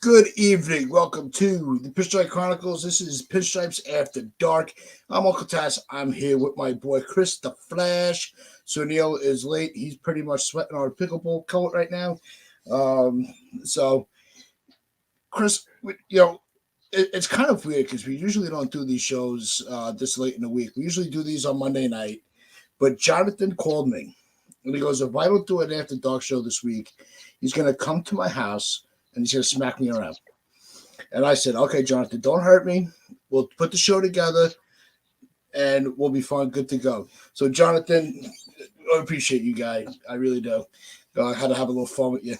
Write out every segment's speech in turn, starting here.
Good evening. Welcome to the Pinstripe Chronicles. This is Pinstripes After Dark. I'm Uncle Tass. I'm here with my boy Chris the Flash. So Neil is late. He's pretty much sweating our pickleball coat right now. Um, so Chris, it's kind of weird because we usually don't do these shows this late in the week. We usually do these on Monday night. But Jonathan called me and he goes, "If I don't do an After Dark show this week, he's going to come to my house and he's going to smack me around." And I said, "Okay, Jonathan, don't hurt me. We'll put the show together and we'll be fine, good to go." So, Jonathan, I appreciate you, guy. I really do. I had to have a little fun with you.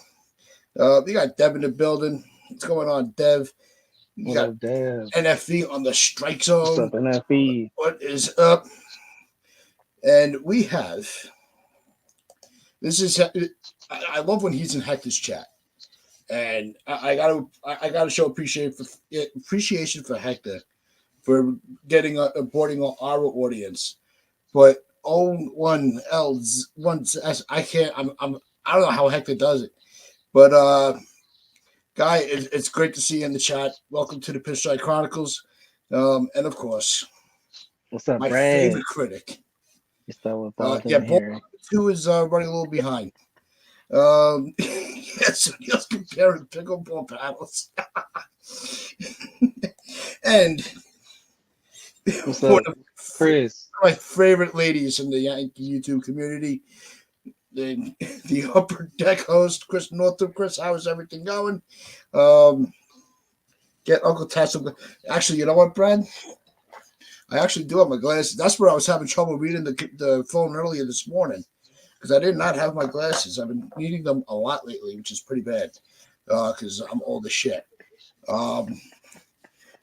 We got Dev in the building. What's going on, Dev? You What got up, Dev? NFV on the strike What's zone. up, NFE? What is up? And we have this is I love when he's in Hector's chat. And I gotta show appreciation for Hector for getting boarding our audience. But O1L1S, I can't. I don't know how Hector does it. But guy, it's great to see you in the chat. Welcome to the Pinstripe Chronicles, and of course, What's up, my Brad? favorite critic. You start with both Yeah, in Ball here. 2 is running a little behind. Yes, he's comparing pickleball paddles. And What's one up, of Chris? my favorite ladies in the Yankee YouTube community, the upper deck host, Chris Northrup. Chris, how is everything going? Um, get Uncle Tessa. Actually, you know what, Brad? I actually do have my glasses. That's where I was having trouble reading the phone earlier this morning because I did not have my glasses. I've been needing them a lot lately, which is pretty bad because I'm old as shit. Um,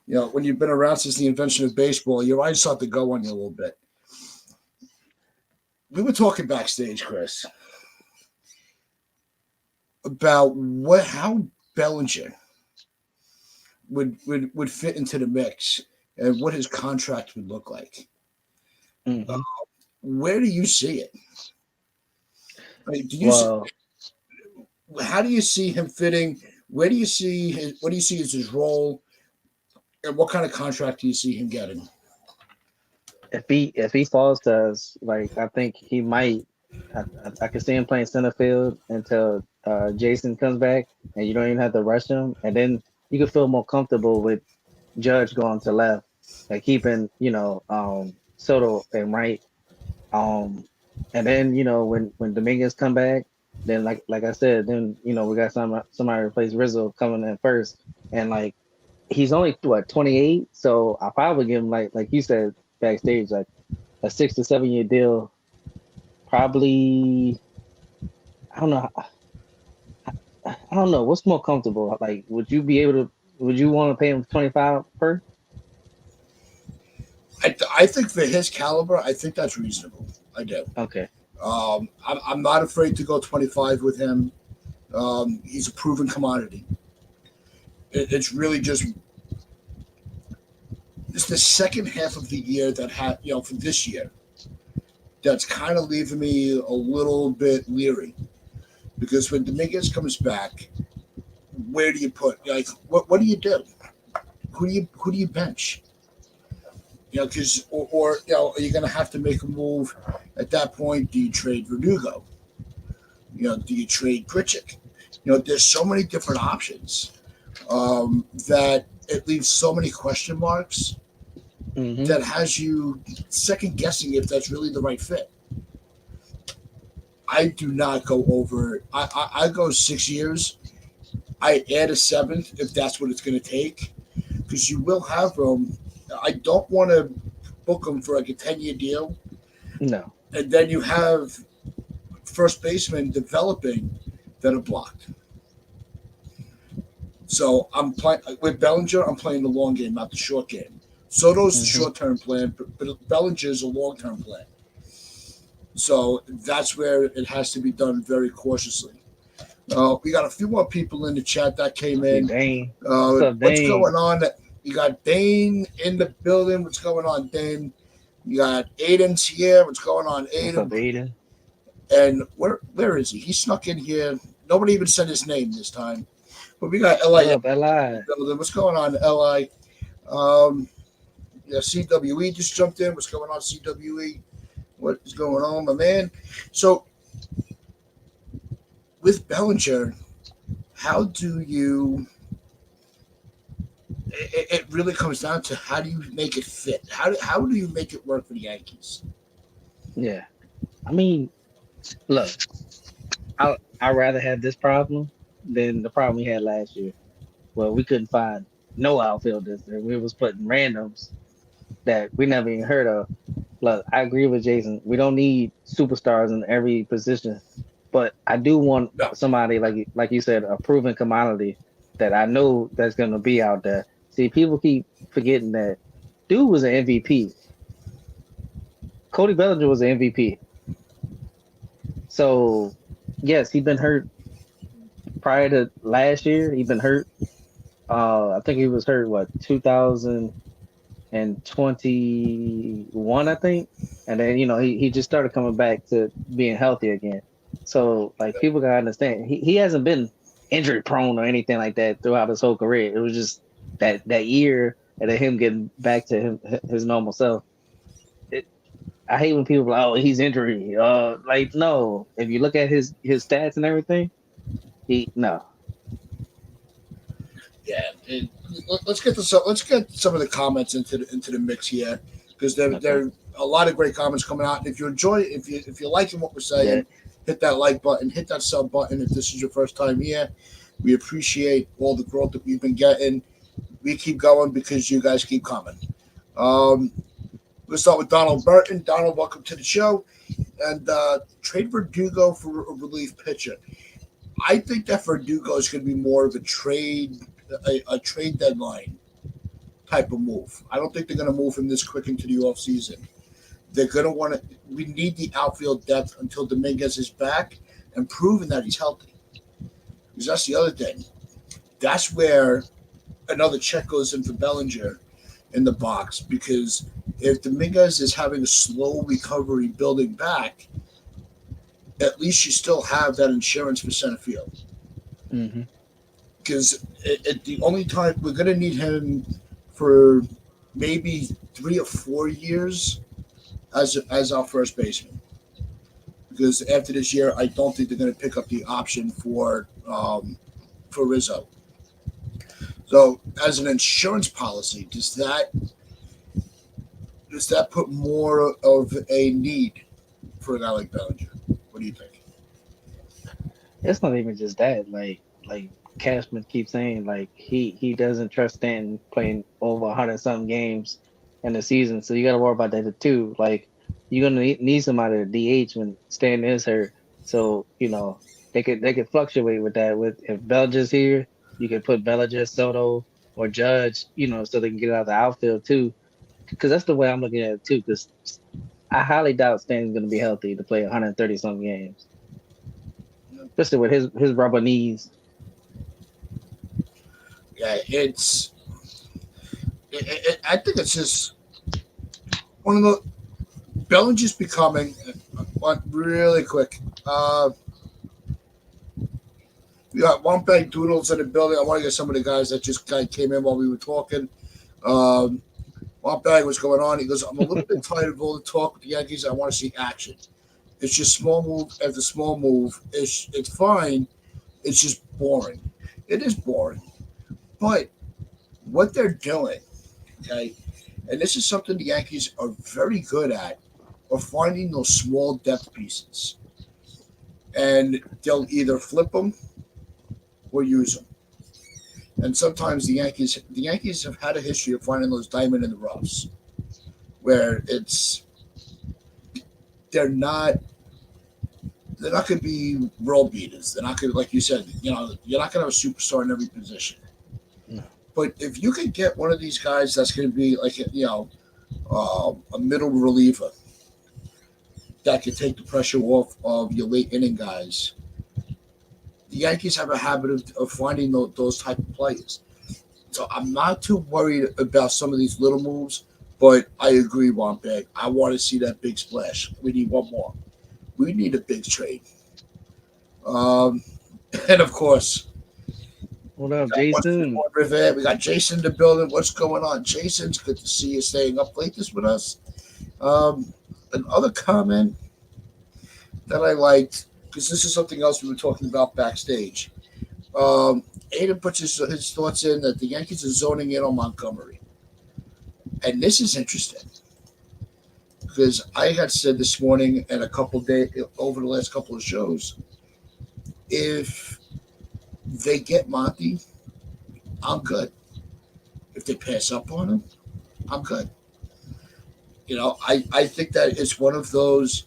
when you've been around since the invention of baseball, your eyes start to go on you a little bit. We were talking backstage, Chris, about how Bellinger would fit into the mix and what his contract would look like. Uh, hmm where do you see it? Like, Well, how do you see him fitting? Where do you see what do you see as his role, and what kind of contract do you see him getting? if he falls to us, like I think he might. I could see him playing center field until Jason comes back, and you don't even have to rush him, and then you can feel more comfortable with Judge going to left, like keeping Soto and right. Um, and then when Dominguez come back, then like I said, then we got somebody replace Rizzo coming in first, and like he's only what 28, so I probably give him like you said backstage like a 6 to 7 year deal. Probably I don't know. I don't know what's more comfortable. Like, would you be able to? Would you want to pay him 25 per? I think for his caliber, I think that's reasonable. I do. Okay. I'm not afraid to go 25 with him. He's a proven commodity. It's really just it's the second half of the year that had for this year that's kind of leaving me a little bit leery because when Dominguez comes back, where do you put what do you do? Who do you bench? Because or are you going to have to make a move at that point? Do you trade Verdugo? Do you trade Pritchett? There's so many different options that it leaves so many question marks hmm that has you second guessing if that's really the right fit. I do not go over. I go 6 years. I add a seventh if that's what it's going to take because you will have room. I don't want to book them for like a 10-year deal, No. and then you have first basemen developing that are blocked. So I'm playing with Bellinger. I'm playing the long game, not the short game. Soto's the hmm short-term plan, but Bellinger is a long-term plan. So that's where it has to be done very cautiously. We got a few more people in the chat that came I see in. Dane. What's up, What's Dane? going on? You got Dane in the building. What's going on, Dane? You got Aiden's here. What's going on, What's up, Aiden? Aiden? And where is he? He snuck in here. Nobody even said his name this time. But we got What LA up, Li? building. What's going on, LA? Um, yeah, CWE just jumped in. What's going on, CWE? What is going on, my man? So with Bellinger, how do you? It really comes down to how do you make it fit? How do you make it work for the Yankees? Yeah. I mean, look, I'd rather have this problem than the problem we had last year. Well, we couldn't find no outfielders, and we was putting randoms that we never even heard of. Look, I agree with Jason. We don't need superstars in every position, but I do want No, somebody like you said, a proven commodity that I know that's gonna be out there. See, people keep forgetting that dude was an MVP. Cody Bellinger was an MVP. So yes, he been hurt prior to last year. He been hurt. I think he was hurt what 2021, I think, and then he just started coming back to being healthy again. So like people gotta understand, he hasn't been injury prone or anything like that throughout his whole career. It was just that year and then him getting back to his normal self. It, I hate when people are like, oh, he's injury. Like no, if you look at his stats and everything, he no. yeah. Let's get let's get some of the comments into the mix here because there Okay. are a lot of great comments coming out. And if you enjoy, if you're liking what we're Yeah. saying, hit that like button, hit that sub button. If this is your first time here, we appreciate all the growth that we've been getting. We keep going because you guys keep coming. Um, let's start with Donald Burton. Donald, welcome to the show. And trade Verdugo for a relief pitcher. I think that Verdugo is going to be more of a trade deadline type of move. I don't think they're going to move him this quick into the off season. They're going to want to. We need the outfield depth until Dominguez is back and proven that he's healthy. Because that's the other thing. That's where another check goes in for Bellinger in the box. Because if Dominguez is having a slow recovery building back, at least you still have that insurance for center field. Hmm. Because at the only time we're going to need him for maybe 3 or 4 years as our first baseman. Because after this year, I don't think they're going to pick up the option for Rizzo. So, as an insurance policy, does that put more of a need for a guy like Bellinger? What do you think? It's not even just that. Like Cashman keeps saying, like he doesn't trust Stanton playing over 100 something games in the season. So you got to worry about that too. Like you're gonna need somebody to DH when Stanton is hurt. So they could fluctuate with that. With if Belgin's here, you could put Bellinger, Soto, or Judge. So they can get out of the outfield too. Because that's the way I'm looking at it too. Because I highly doubt Stanton's gonna be healthy to play 130 something games, especially with his rubber knees. Yeah, I think it's just one of the Bellinger's becoming one really quick. We got one bag doodles in the building. I want to get some of the guys that just kind of came in while we were talking. Um, one bag was going on. He goes, I'm a little bit tired of all the talk with the Yankees. I want to see action. It's just small move after small move. It's fine. It's just boring. It is boring. But what they're doing, okay, and this is something the Yankees are very good at, are finding those small depth pieces. And they'll either flip them or use them. And sometimes the Yankees have had a history of finding those diamond in the roughs, where they're not they're not going to be world beaters. They're not going to, like you said, you're not going to have a superstar in every position. No. But if you can get one of these guys that's going to be like a middle reliever that can take the pressure off of your late inning guys, the Yankees have a habit of finding those type of players. So I'm not too worried about some of these little moves, but I agree, Wampeg. I want to see that big splash. We need one more. We need a big trade. Um, and of course, What up, What's going Jason? on, River? We got Jason in the building. What's going on, Jason? It's good to see you staying up late this with us. Um, Another comment that I liked, because this is something else we were talking about backstage. Aiden puts his thoughts in that the Yankees are zoning in on Montgomery. And this is interesting because I had said this morning and a couple days over the last couple of shows, if they get Monty, I'm good. If they pass up on him, I'm good. I think that it's one of those.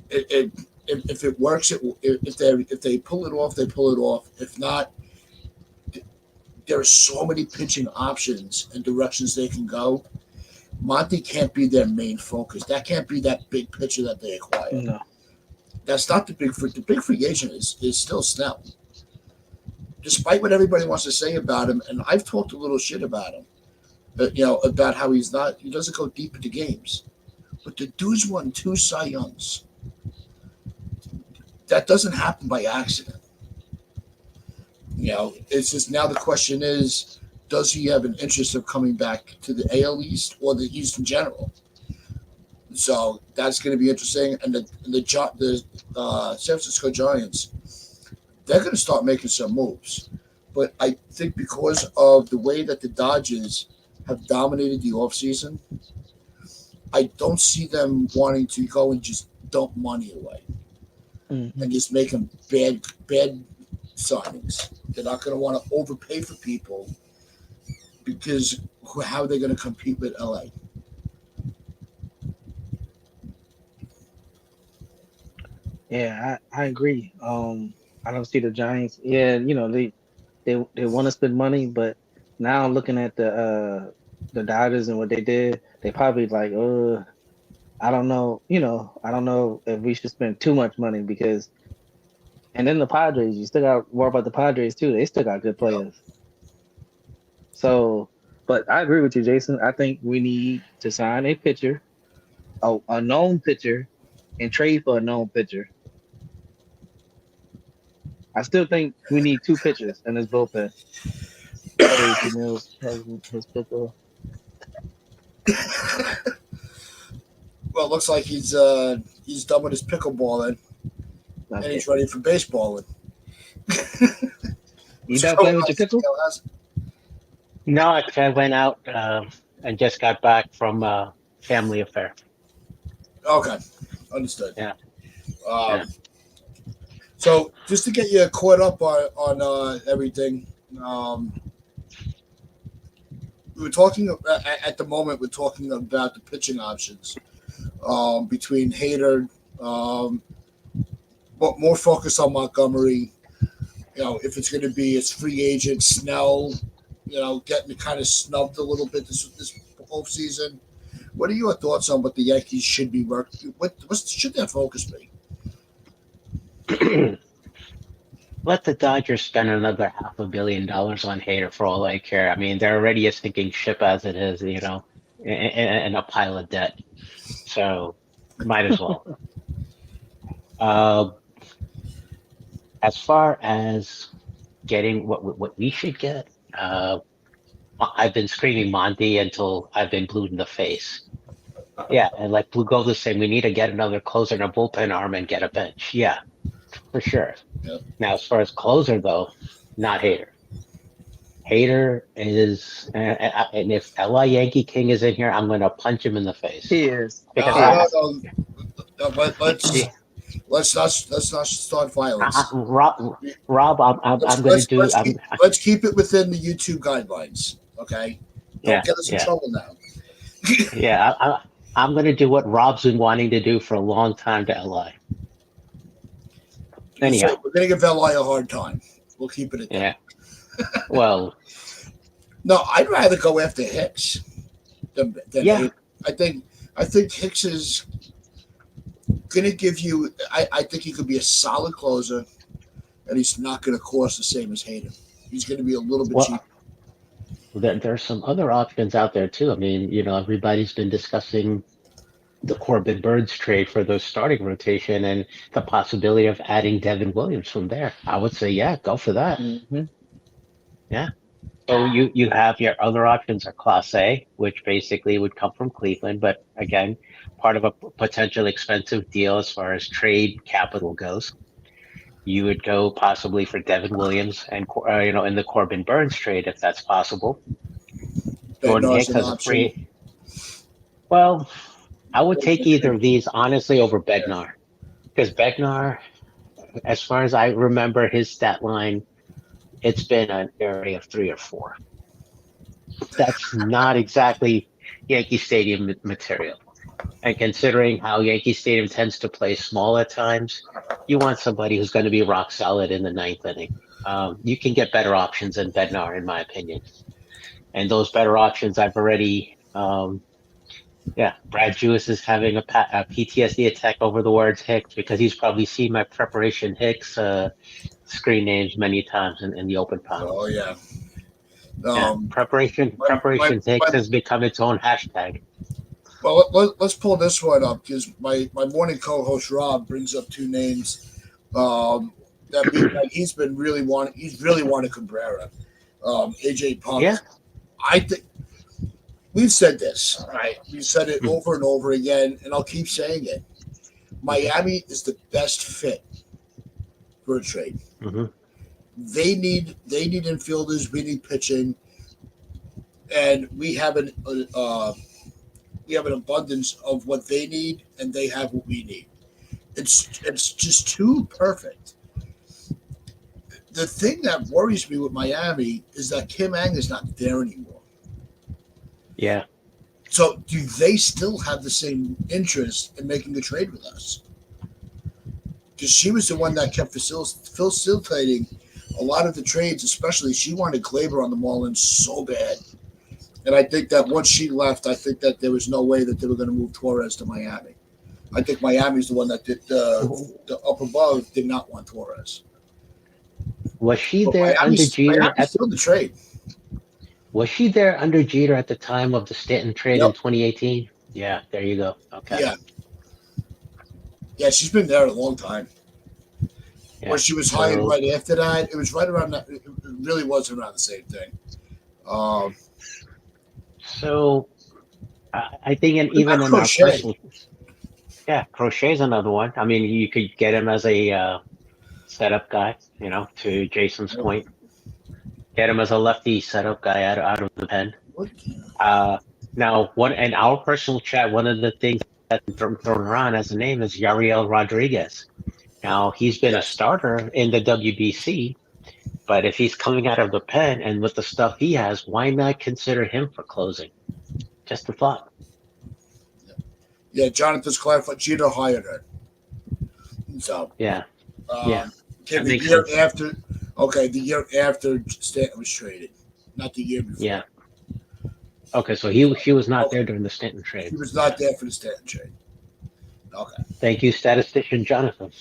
If it works, if they pull it off, they pull it off. If not, there are so many pitching options and directions they can go. Monty can't be their main focus. That can't be that big pitcher that they acquire. No. That's not the big free agent is still Snell. Despite what everybody wants to say about him, and I've talked a little shit about him, about how he doesn't go deep into games. But the dude's won 2 Cy Youngs. That doesn't happen by accident. It's just now the question is, does he have an interest of coming back to the AL East or the East in general? So that's going to be interesting. And the San Francisco Giants, they're going to start making some moves. But I think because of the way that the Dodgers have dominated the offseason, I don't see them wanting to go and just dump money away and just make them bad signings. They're not going to want to overpay for people because how are they going to compete with LA? Yeah, I agree. I don't see the Giants. Yeah, they want to spend money, but now looking at the Dodgers and what they did, they probably like, I don't know, I don't know if we should spend too much money because, and then the Padres, you still got to worry about the Padres too. They still got good players. So, but I agree with you, Jason. I think we need to sign a pitcher, a known pitcher, and trade for a known pitcher. I still think we need 2 pitchers in this bullpen. JT Mills has his pitcher. Well, it looks like he's done with his pickleballing and Okay. he's ready for baseballing. You done playing with your pickle? No, I went out and just got back from a family affair. Okay, understood. Yeah. Yeah. So just to get you caught up on everything, we were talking at the moment. We're talking about the pitching options between Hader, but more focus on Montgomery. If it's going to be its free agent Snell, getting kind of snubbed a little bit this whole season. What are your thoughts on what the Yankees should be working? What should their focus be? Let the Dodgers spend another $500 million on Hader for all I care. I mean, they're already a sinking ship as it is, and a pile of debt. So, might as well. As far as getting what we should get, I've been screaming Monty until I've been glued in the face. Yeah, and like Blue Gold is saying, we need to get another closer and a bullpen arm and get a bench. Yeah, for sure. Yep. Now, as far as closer though, not Hader. Hader is, and if LA Yankee King is in here, I'm going to punch him in the face. He is. Because But let's not start violence. Rob, I'm going to do. Let's keep it within the YouTube guidelines, okay? Don't get us in trouble now. Yeah, I'm going to do what Rob's been wanting to do for a long time to LA. Anyhow, So we're going to give LA a hard time. We'll keep it at that. Yeah. Well, no, I'd rather go after Hicks than Yeah. Hader. I think Hicks is going to give you. I think he could be a solid closer, and he's not going to cost the same as Hader. He's going to be a little bit cheap. There's some other options out there too. I mean, everybody's been discussing the Corbin Burns trade for the starting rotation and the possibility of adding Devin Williams from there. I would say, yeah, go for that. Mm-hmm. Yeah. So you have your other options are Class A, which basically would come from Cleveland, but again, part of a potential expensive deal as far as trade capital goes. You would go possibly for Devin Williams and in the Corbin Burns trade if that's possible. Jordan Bednar's Hicks an has a option. free. Well, I would take either of these honestly over Bednar because Bednar, as far as I remember his stat line, it's been an area of 3 or 4. That's not exactly Yankee Stadium material. And considering how Yankee Stadium tends to play small at times, you want somebody who's going to be rock solid in the ninth inning. You can get better options than Bednar, in my opinion. And those better options, I've already, Brad Jewis is having a PTSD attack over the words Hicks because he's probably seen my preparation Hicks screen names many times in the open pile. Oh yeah. Yeah, preparation Hicks My has become its own hashtag. Well, let's pull this one up because my morning co-host Rob brings up two names he's really wanted Cabrera, AJ Punk. Yeah. I think we've said this, right? We've said it over and over again, and I'll keep saying it. Miami is the best fit for a trade. Mm-hmm. They need infielders. We need pitching, and we have an abundance of what they need, and they have what we need. It's just too perfect. The thing that worries me with Miami is that Kim Ang is not there anymore. Yeah. So do they still have the same interest in making a trade with us? Because she was the one that kept facilitating a lot of the trades, especially she wanted Glaber on the Marlins so bad. And I think that once she left, I think that there was no way that they were going to move Torres to Miami. I think Miami's the one that did the up above did not want Torres. Was she there under Jeter? Miami's still the trade. Was she there under Jeter at the time of the Stanton trade in 2018? Yeah, there you go. Okay. Yeah, she's been there a long time. Yeah. When she was hired right after that, it was right around that. It really was around the same thing. So, I think, and even in our personal, Crochet's another one. I mean, you could get him as a setup guy. To Jason's point, get him as a lefty setup guy out of the pen. Now, in our personal chat, one of the things that's thrown around as a name is Yariel Rodriguez. Now, he's been a starter in the WBC, but if he's coming out of the pen and with the stuff he has, why not consider him for closing? Just a thought. Yeah, Jonathan's clarified. Jeter hired her. So yeah. The year after Stanton was traded, not the year before. Yeah. Okay, so he was not there during the Stanton trade. He was not there for the Stanton trade. Okay. Thank you, statistician Jonathan.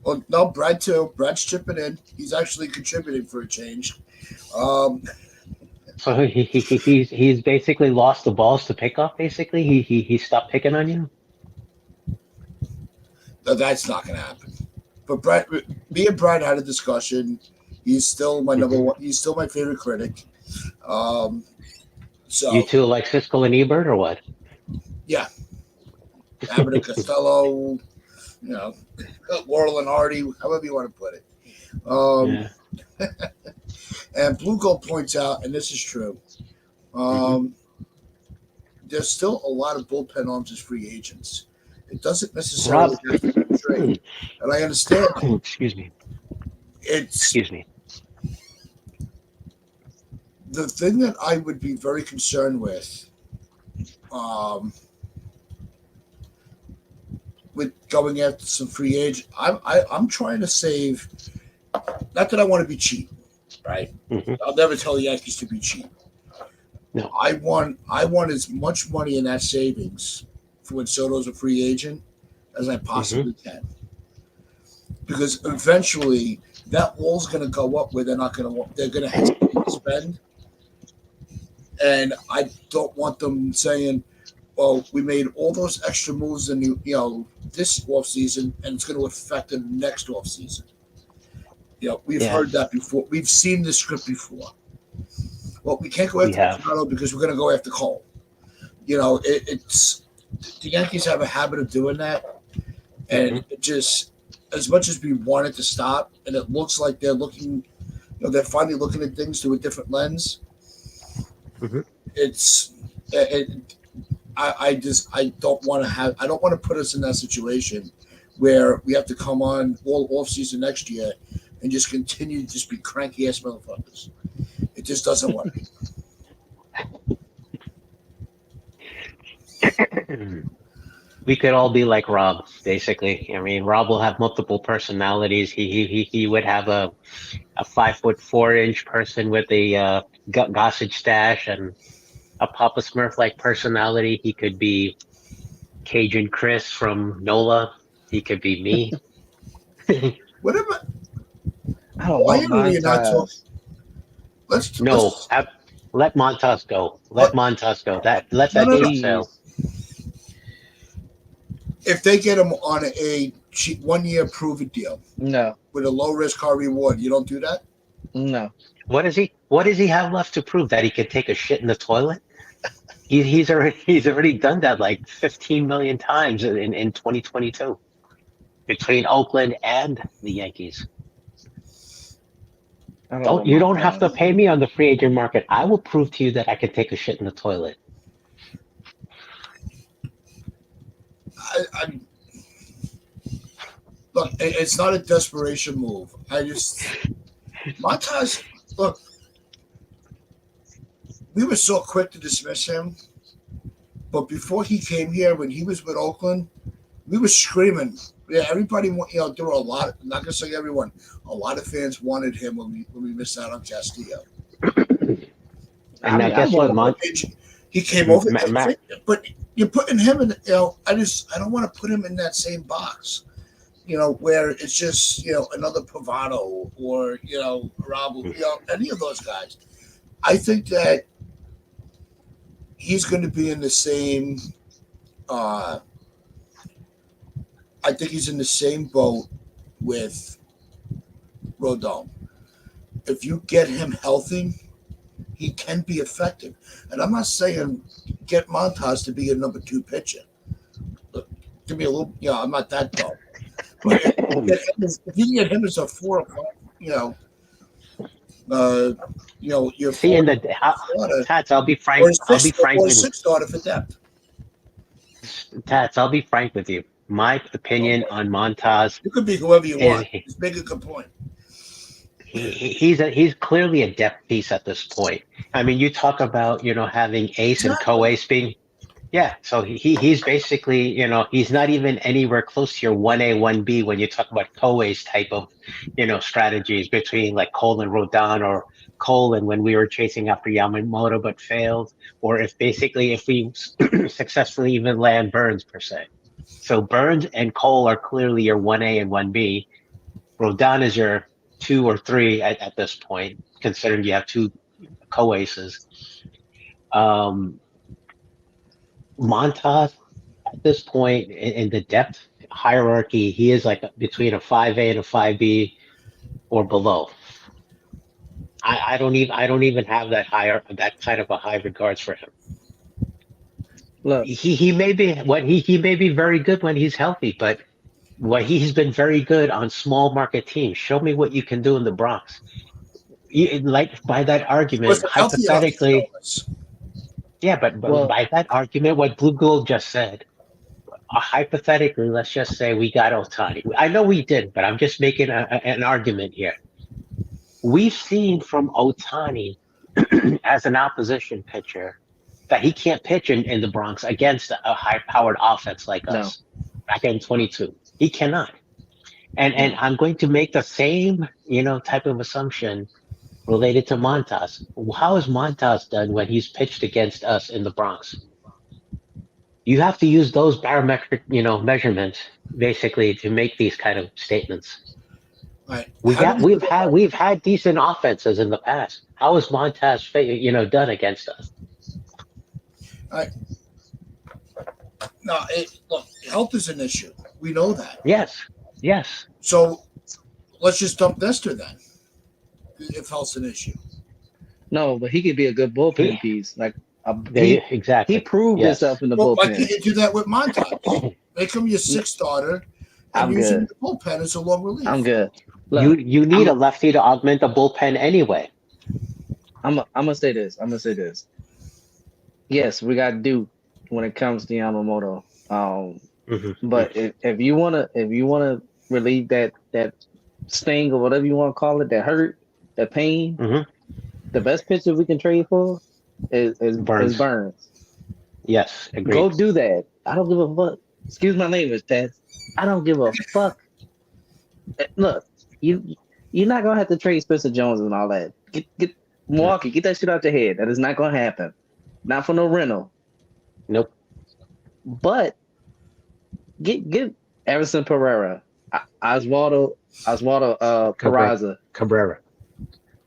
Well, no, Brad too. Brad's chipping in. He's actually contributing for a change. So he's basically lost the balls to pick off. Basically, he stopped picking on you. No, that's not going to happen. But me and Brad had a discussion. He's still my number one. He's still my favorite critic. So you two like Siskel and Ebert or what? Yeah, Abbott and Costello. Laurel and Hardy, however you want to put it. And Blue Gold points out, and this is true, there's still a lot of bullpen arms as free agents. It doesn't necessarily have to be trade. And I understand. Excuse me. Excuse me. The thing that I would be very concerned with going after some free agent, I'm trying to save. Not that I want to be cheap, right? I'll never tell the Yankees to be cheap. No, I want as much money in that savings for when Soto's a free agent as I possibly can, because eventually that wall's going to go up where they're going to hesitate to spend, and I don't want them saying, well, we made all those extra moves in this offseason, and it's going to affect the next offseason. We've Yeah, heard that before. We've seen this script before. Well, we can't go we after have. Machado because we're going to go after Cole. It's the Yankees have a habit of doing that, Hmm. and it just as much as we want it to stop, and it looks like they're looking, they're finally looking at things through a different lens. Hmm. It's it, I don't want to have I don't want to put us in that situation where we have to come on all off season next year and just continue to just be cranky ass motherfuckers. It just doesn't work. We could all be like Rob, basically. I mean, Rob will have multiple personalities. He would have a 5'4" person with a gossage stash and a Papa Smurf like personality. He could be Cajun Chris from NOLA. He could be me. Whatever. I don't Why want are we not talking? Montas. No, Let's let Montas go. Let what Montas go. Let no that no no. ship sail. Please. If they get him on a 1 year prove it deal No. with a low risk high reward, you don't do that. No. What does he have left to prove? That he could take a shit in the toilet? He's already done that like 15 million times in 2022 between Oakland and the Yankees. I don't Don't want you don't have to Montas. pay me on the free agent market. I will prove to you that I can take a shit in the toilet. I look. It's not a desperation move. I just Montage. Look, we were so quick to dismiss him, but before he came here, when he was with Oakland, we were screaming. Yeah, everybody. There were a lot. I'm not gonna say everyone. A lot of fans wanted him when we missed out on Castillo. And I now mean, I guess what, want him. He came over, Matt? but you're putting him in. I don't want to put him in that same box. Where it's just another Pavano or Rob, any of those guys. I think that he's going to be in the same. Uh, I think he's in the same boat with Rodon. If you get him healthy, he can be effective. And I'm not saying get Montas to be a number 2 pitcher. Look, give me a little. I'm not that dumb. But if you can get him as a 4 or 5, your See, 4 in the starter Tats, I'll be or frank. a I'll be 6 frank or a with 6 starter for depth. Tats. I'll be frank with you. My opinion Okay. on Montaz You could be whoever you is want. Just make a good point. he's clearly a depth piece at this point. I mean, you talk about having ace and Exactly. co-ace being. Yeah, so he's basically, he's not even anywhere close to your 1A, 1B when you talk about co-ace type of, strategies between like Cole and Rodon, or Cole and when we were chasing after Yamamoto but failed, or if we successfully even land Burns per se. So Burns and Cole are clearly your 1A and 1B. Rodon is your 2 or 3 at this point, considering you have 2 co-aces. Um, Montas at this point in the depth hierarchy, he is like between a 5A and a 5B or below. I don't even have that kind of a high regards for him. Look, He may be very good when he's healthy, but he's been very good on small market teams. Show me what you can do in the Bronx. Like by that He argument, wasn't healthy enough to show hypothetically, us. yeah, but well, by that argument, what Blue Gold just said, hypothetically, let's just say we got Otani. I know we did, but I'm just making an argument here. We've seen from Otani as an opposition pitcher that he can't pitch in the Bronx against a high-powered offense like no, us back in 22. He cannot. And no. I'm going to make the same, type of assumption related to Montas. How has Montas done when he's pitched against us in the Bronx? You have to use those barometric, measurements basically to make these kind of statements. All right. We got we've had decent offenses in the past. How has Montez, done against us? All right. No, look, health is an issue. We know that. Yes, yes. So let's just dump Nestor then, if health's an issue. No, but he could be a good bullpen He- piece. Like exactly. he proved Yes. himself in the Well, why bullpen. can't you do that with Montage? Make him your sixth starter and I'm use him in good. the bullpen as a long relief. I'm good. Look, You need a lefty to augment the bullpen anyway. I'm gonna say this. I'm gonna say this. Yes, we got Duke when it comes to Yamamoto. But if you wanna relieve that sting or whatever you want to call it, that hurt, that pain, the best pitcher we can trade for is Burns. Yes, agreed. Go do that. I don't give a fuck. Excuse my language, Tats. I don't give a fuck. Look, you're not gonna have to trade Spencer Jones and all that. Get Milwaukee, get that shit out your head. That is not gonna happen. Not for no rental. Nope. But get Everson Pereira, Oswaldo Peraza. Cabrera.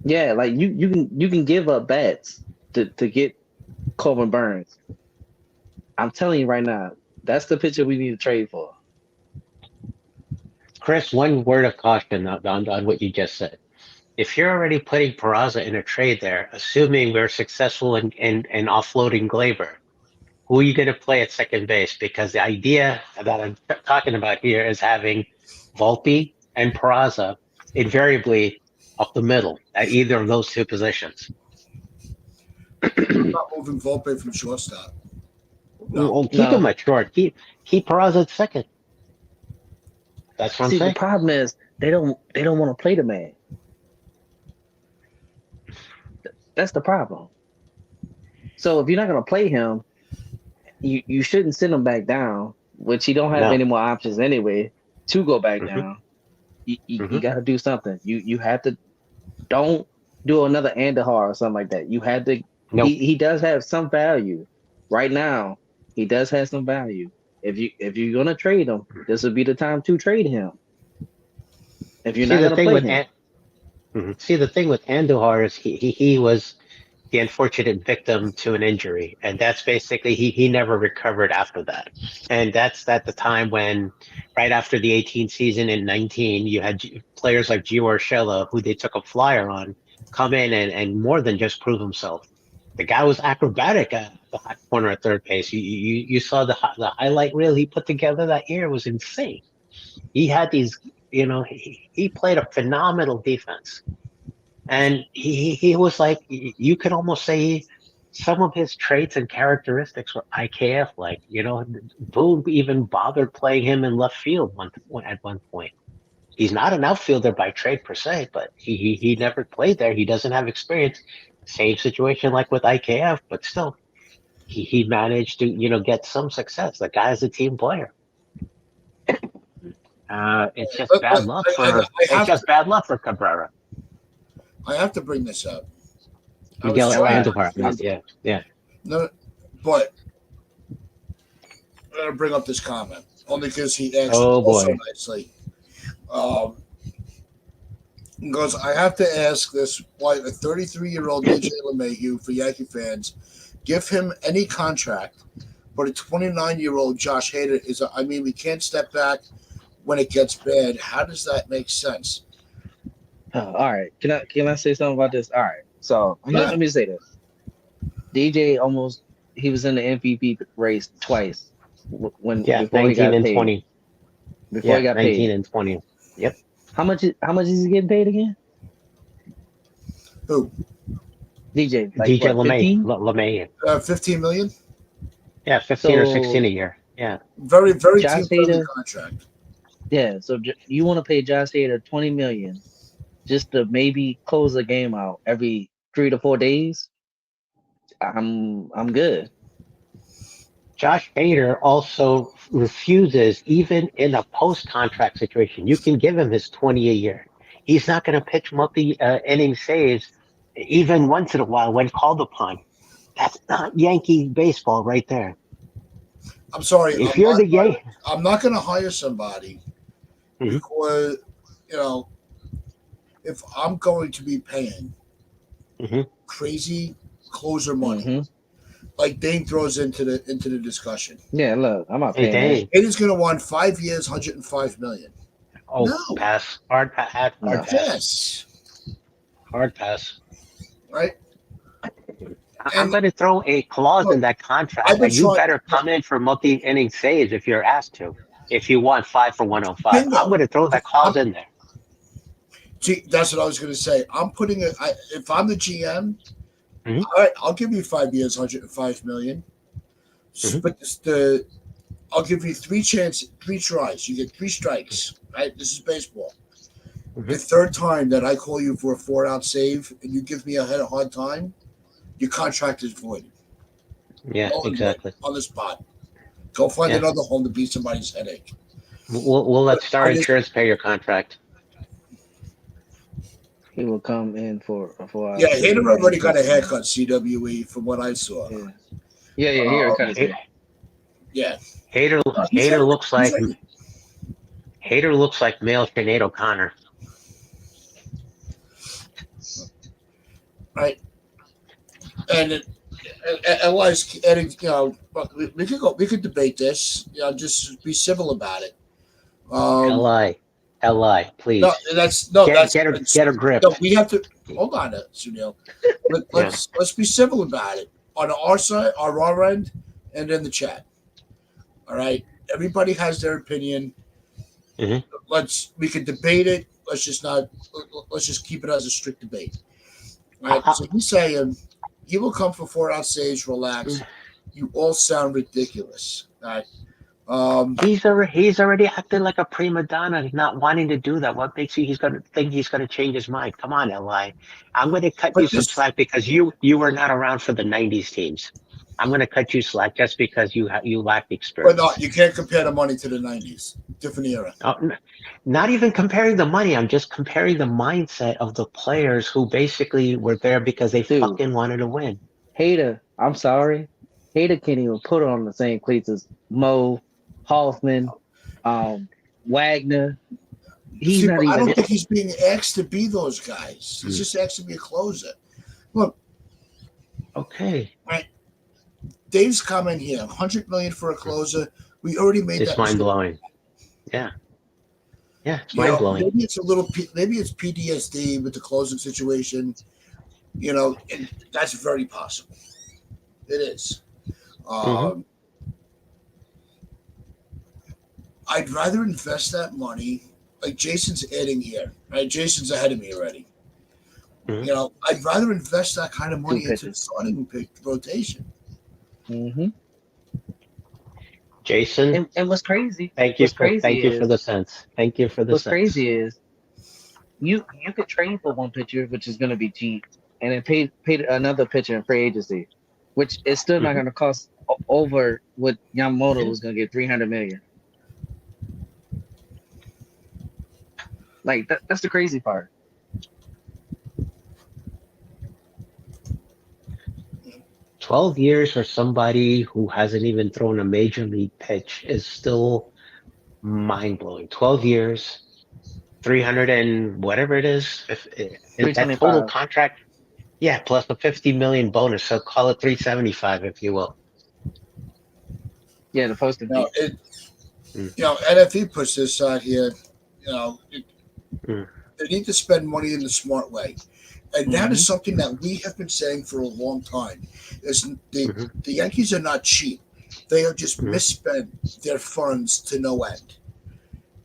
Yeah, like you can give up bats to get Corbin Burns. I'm telling you right now, that's the pitcher we need to trade for. Chris, one word of caution on what you just said. If you're already putting Peraza in a trade there, assuming we're successful in offloading Glaber, who are you going to play at second base? Because the idea that I'm talking about here is having Volpe and Peraza invariably up the middle at either of those two positions. I'm not moving Volpe from shortstop. No. Keep him at short. Keep Peraza at second. That's what I'm saying. The problem is they don't want to play the man. That's the problem. So if you're not going to play him, you shouldn't send him back down, which he don't have any more options anyway to go back down. You got to do something. You have to don't do another Andahar or something like that. You had to. Nope. He does have some value right now. He does have some value. If you're gonna trade him, this would be the time to trade him. If you're not gonna play him. See, the thing with Andujar is he was the unfortunate victim to an injury, and that's basically he never recovered after that. And that's at the time when, right after the 18 season in 19, you had players like Gio Urshela, who they took a flyer on, come in and more than just prove himself. The guy was acrobatic at the hot corner at third base. You saw the highlight reel he put together that year. It was insane. He had these, he played a phenomenal defense. And he was like, you could almost say some of his traits and characteristics were IKF like. Boone even bothered playing him in left field at one point. He's not an outfielder by trade per se, but he never played there. He doesn't have experience. Same situation like with IKF, but still, he managed to get some success. The guy's a team player. It's just bad luck for Cabrera. I have to bring this up. Yeah. No, but I'm gonna bring up this comment only because he asked so nicely. Because I have to ask this: why a 33-year-old DJ LeMahieu for Yankee fans give him any contract, but a 29-year-old Josh Hader is? We can't step back when it gets bad. How does that make sense? All right, can I say something about this? All right, so let me say this: DJ he was in the MVP race twice before 19 he got and paid. 20. Before he got 19 paid. and 20. Yep. How much is he getting paid again? Who? DJ. Like DJ LeMahieu. 15 million. Yeah, 15 or 16 a year. Yeah. Very, very team-friendly contract. Yeah, so you want to pay Josh Hader $20 million just to maybe close a game out every 3 to 4 days? I'm good. Josh Hader also refuses, even in a post-contract situation, you can give him his 20 a year. He's not going to pitch multi-inning saves even once in a while when called upon. That's not Yankee baseball right there. I'm sorry. I'm not going to hire somebody because, if I'm going to be paying crazy closer money, like Dane throws into the discussion. Yeah, look, I'm not paying. Dane's going to want 5 years, $105 million. Oh, No. pass. Hard No. pass. Yes. Hard pass. Right. I'm And going to throw a clause look, in that I've contract been that you trying. better come in for multi-inning saves if you're asked to. If you want 5 for 105, I'm Bingo. going to throw that clause I'm, in there. see, that's what I was going to say. I'm putting it. If I'm the GM, Mhm. all right, I'll give you 5 years, 105 million. Mhm. But I'll give you three tries. You get three strikes. Right. This is baseball. The Mhm. third time that I call you for a 4-out save and you give me a hard time, your contract is voided. Yeah, Null and void exactly. on the spot. Go find Yeah, another home to beat somebody's headache. we'll let But Star I just, Insurance pay your contract. He will come in for a 4 hour yeah, save Hader and already got a plus money. haircut, CWE, from what I saw. Yeah. Yeah, he already Um, cut his hair. yeah. Hater No, Hater looks he's like ready. Hater looks like male Sinead O'Connor. Right. And we could debate this. Just be civil about it. Um, Li, no, please get a grip. no. We have to hold on, Sunil. Yeah. Let's be civil about it on our side, our end, and in the chat. All right. Everybody has their opinion. Mhm. We could debate it. Let's just not. Let's just keep it as a strict debate. All right. I, So he's saying he will come for 4-out saves. Relax. You all sound ridiculous. All right. he's already acting like a prima donna, not wanting to do that. What makes you he's gonna think he's gonna change his mind? Come on, Li. I'm gonna cut you But some this, slack because you were not around for the '90s teams. I'm gonna cut you slack just because you lack but no, experience. you can't compare the money to the '90s. Different era. Oh, not even comparing the money. I'm just comparing the mindset of the players who basically were there because they Dude, fucking wanted to win. Hater, I'm sorry. Hater can't even put on the same cleats as Mo, Hoffman, Wagner. He's See, not but I don't even think he's being asked to be those guys. He's just asked to be a closer. Look, Okay, right. Dave's comment here: 100 million for a closer. We already made it's that mind mistake. blowing. Yeah, yeah, it's mind blowing. Maybe it's maybe it's PTSD with the closing situation. And that's very possible. It is. Hmm. Um, I'd rather invest that money, like Jason's adding here. Right, Jason's ahead of me already. Hmm. I'd rather invest that kind of two money into the pitches. starting rotation. hmm Jason, And thank you for the sense. Thank you for the what's sense. crazy is you could trade for one pitcher, which is going to be cheap, and then pay another pitcher in free agency, which is still not Hmm. going to cost over what Yamamoto Yeah. was going to get 300 million. Like that's the crazy part. 12 years for somebody who hasn't even thrown a major league pitch is still mind blowing. 12 years, 300 and whatever it is, if that total 325. contract, yeah, plus the 50 million bonus, so call it 375 if you will. Yeah, the posting Now, fee. Mm, NFE puts this out here. You know, mm, they need to spend money in the smart way, and that is hmm something that we have been saying for a long time. Is mhm, the Yankees are not cheap; they have just mhm. misspent their funds to no end.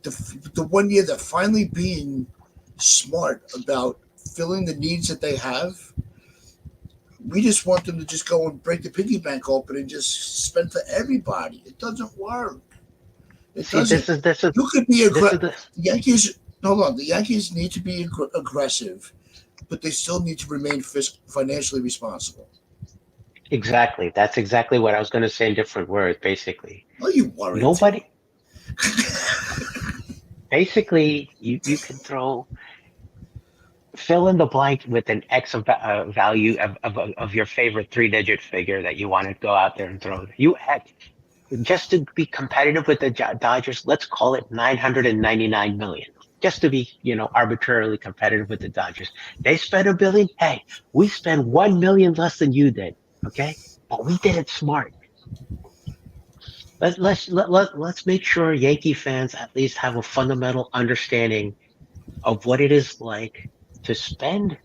The one year they're finally being smart about filling the needs that they have. We just want them to just go and break the piggy bank open and just spend for everybody. It doesn't work. It See, doesn't. this is You could be this is aggressive. the The Yankees. Hold on. The Yankees need to be aggressive, but they still need to remain financially responsible. exactly. That's exactly what I was going to say in different words. Basically, Are you worried? nobody. Basically, you can throw fill in the blank with an X of value of your favorite three-digit figure that you want to go out there and throw. You heck, just to be competitive with the Dodgers, let's call it 999 million. Just to be, arbitrarily competitive with the Dodgers. They spent a billion. Hey, we spent 1 million less than you did. Okay. But we did it smart. Let's make sure Yankee fans at least have a fundamental understanding of what it is like to spend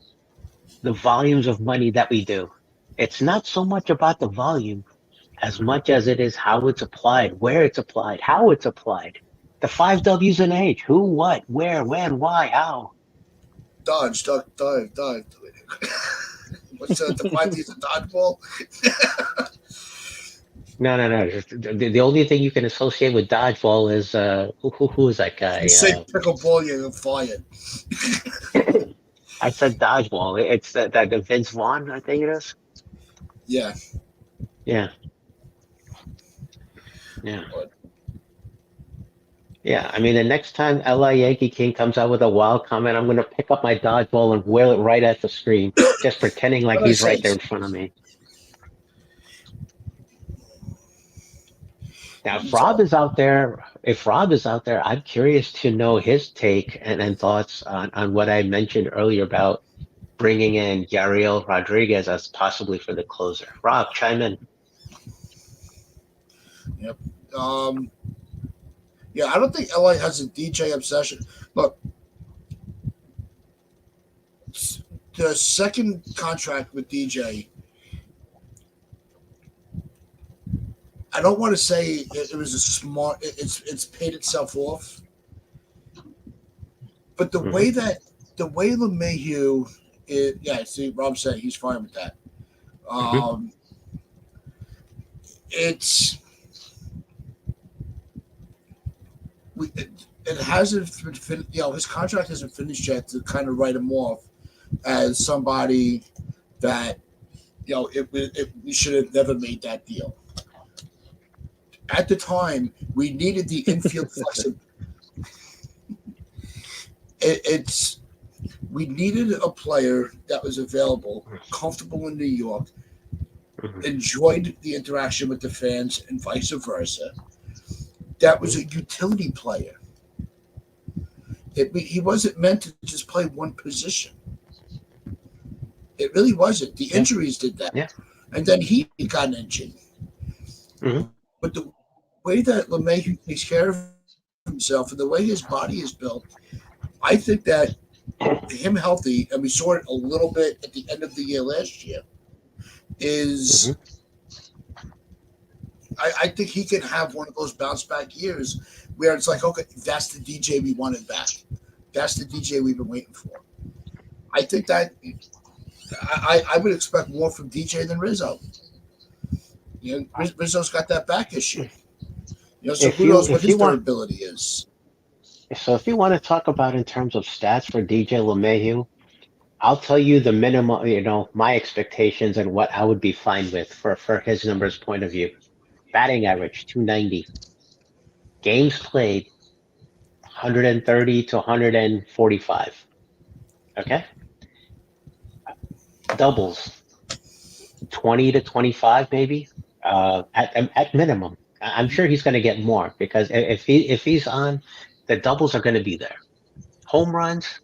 the volumes of money that we do. It's not so much about the volume as much as it is how it's applied, where it's applied, how it's applied. The five W's in age: who, what, where, when, why, how. Dodge, duck, dive, dive. What's the 5 D's of dodgeball? No. The only thing you can associate with dodgeball is who is that guy? You say pickleball, you're fired. I said dodgeball. It's that Vince Vaughn, I think it is. Yeah. Yeah. Yeah, I mean, the next time LA Yankee King comes out with a wild comment, I'm going to pick up my dodgeball and whale it right at the screen, just pretending like What I he's right said. there in front of me. Now, if Rob is out there, I'm curious to know his take and thoughts on what I mentioned earlier about bringing in Yariel Rodriguez as possibly for the closer. Rob, chime in. Yep. Yeah, I don't think LA has a DJ obsession. Look, the second contract with DJ, I don't want to say it was a smart. It's paid itself off, but the way LeMahieu, yeah. See, Rob said he's fine with that. It's it hasn't been his contract hasn't finished yet to kind of write him off as somebody that we should have never made that deal. At the time, we needed the infield flexibility. We needed a player that was available, comfortable in New York, enjoyed the interaction with the fans, and vice versa. That was a utility player. He wasn't meant to just play one position. It really wasn't. The injuries did that. And then he got injured. But the way that LeMahieu takes care of himself and the way his body is built, I think that him healthy, and we saw it a little bit at the end of the year last year, is I think he can have one of those bounce back years where it's like, okay, that's the DJ we wanted back. That's the DJ we've been waiting for. I think that I would expect more from DJ than Rizzo. Rizzo's got that back issue. So who knows what his durability is. So if you want to talk about in terms of stats for DJ LeMahieu, I'll tell you the minimum, my expectations and what I would be fine with for his numbers point of view. Batting average, 290. Games played, 130 to 145. Okay? Doubles, 20 to 25 maybe, at minimum. I'm sure he's going to get more because if he's on, the doubles are going to be there. Home runs,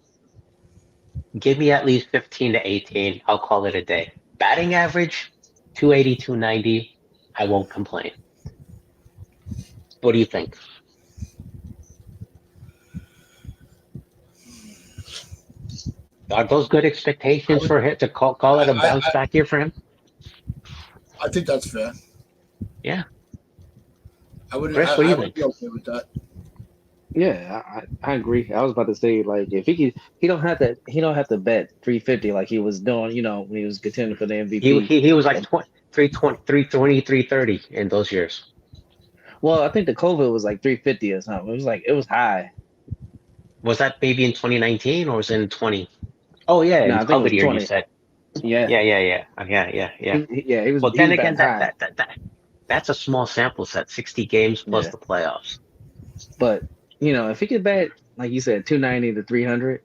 give me at least 15 to 18. I'll call it a day. Batting average, 280, 290. I won't complain. What do you think? Are those good expectations for him to call it a bounce back year for him? I think that's fair. Yeah. I would be okay with that. Yeah, I agree. I was about to say, like, if he don't have to bet 350 like he was doing, when he was contending for the MVP. He was like 320, 320, 330 in those years. Well, I think the COVID was like 350 or something. It was high. Was that maybe in 2019 or was it in 20? Oh yeah, no, I think it was year 20. You said. Yeah. Yeah. He was. Well, then again, that's a small sample set, 60 games plus the playoffs. But if he could bat like you said, 290 to 300,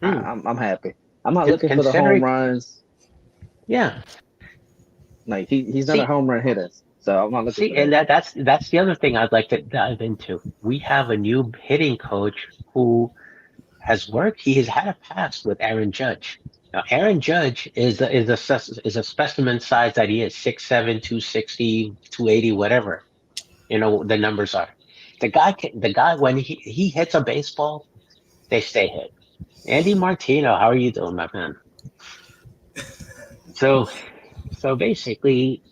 I'm happy. I'm not looking for the home runs. Yeah. Like he's not a home run hitter. So I'm not looking for that. And that's the other thing I'd like to dive into. We have a new hitting coach who has worked. He has had a past with Aaron Judge. Now, Aaron Judge is a specimen size that he is 6'7", 260, 280, whatever. You know the numbers are. The guy when he hits a baseball, they stay hit. Andy Martino, how are you doing, my man? So so basically,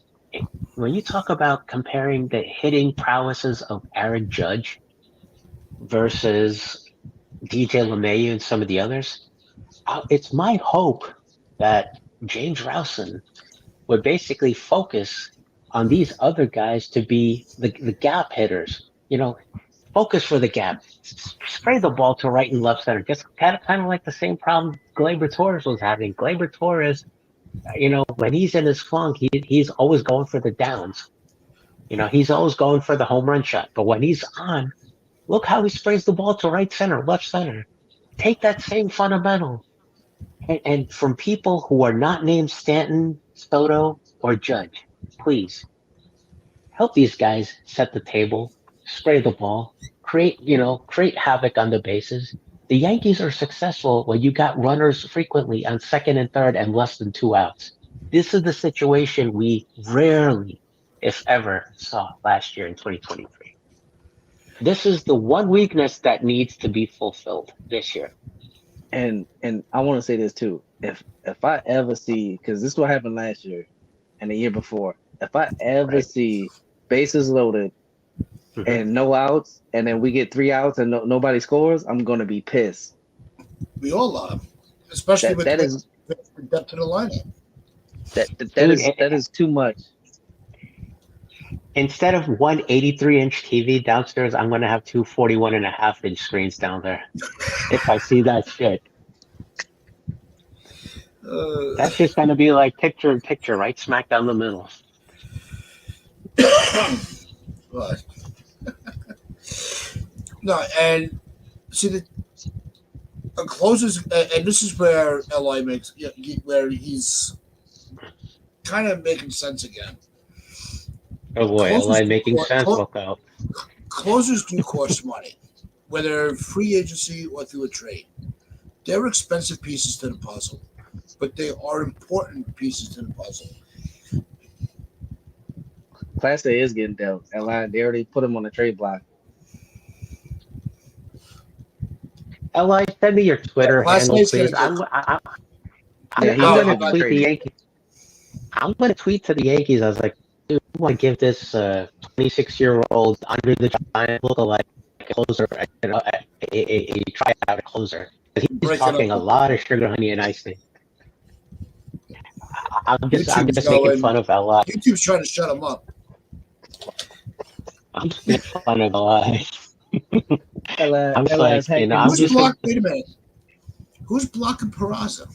when you talk about comparing the hitting prowesses of Aaron Judge versus DJ LeMahieu and some of the others, it's my hope that James Rowson would basically focus on these other guys to be the gap hitters. You know, focus for the gap. Spray the ball to right and left center. Just kind of like the same problem Gleyber Torres was having. Gleyber Torres, when he's in his funk, he's always going for the downs. He's always going for the home run shot. But when he's on, look how he sprays the ball to right center, left center. Take that same fundamental. And from people who are not named Stanton, Soto, or Judge, please help these guys set the table, spray the ball, create havoc on the bases. The Yankees are successful when you got runners frequently on second and third and less than 2 outs. This is the situation we rarely, if ever, saw last year in 2023. This is the one weakness that needs to be fulfilled this year. And I want to say this too. If I ever see, because this is what happened last year and the year before, if I ever see bases loaded and no outs, and then we get 3 outs and nobody scores, I'm gonna be pissed. We all are, especially with the depth of the lineup. That is too much. Instead of one 83-inch TV downstairs, I'm going to have two 41.5-inch screens down there. If I see that shit. That's just going to be like picture in picture, right smack down the middle. But no, and see the closers, and this is where Li makes where he's kind of making sense again. Oh boy, Li making sense. Look out. Closers do cost money, whether free agency or through a trade. They're expensive pieces to the puzzle, but they are important pieces to the puzzle. Class A is getting dealt. They already put him on the trade block. Li, send me your Twitter handle, please. I'm going to tweet the Yankees. I'm going to tweet to the Yankees. I was like, dude, I want to give this 26-year-old under the giant look-alike closer, a tryout closer. He's talking a lot of sugar, honey, and icing. I'm just making fun of Li. YouTube's trying to shut him up. I'm just making fun of Li. I'm like, wait a minute. Who's blocking Peraza?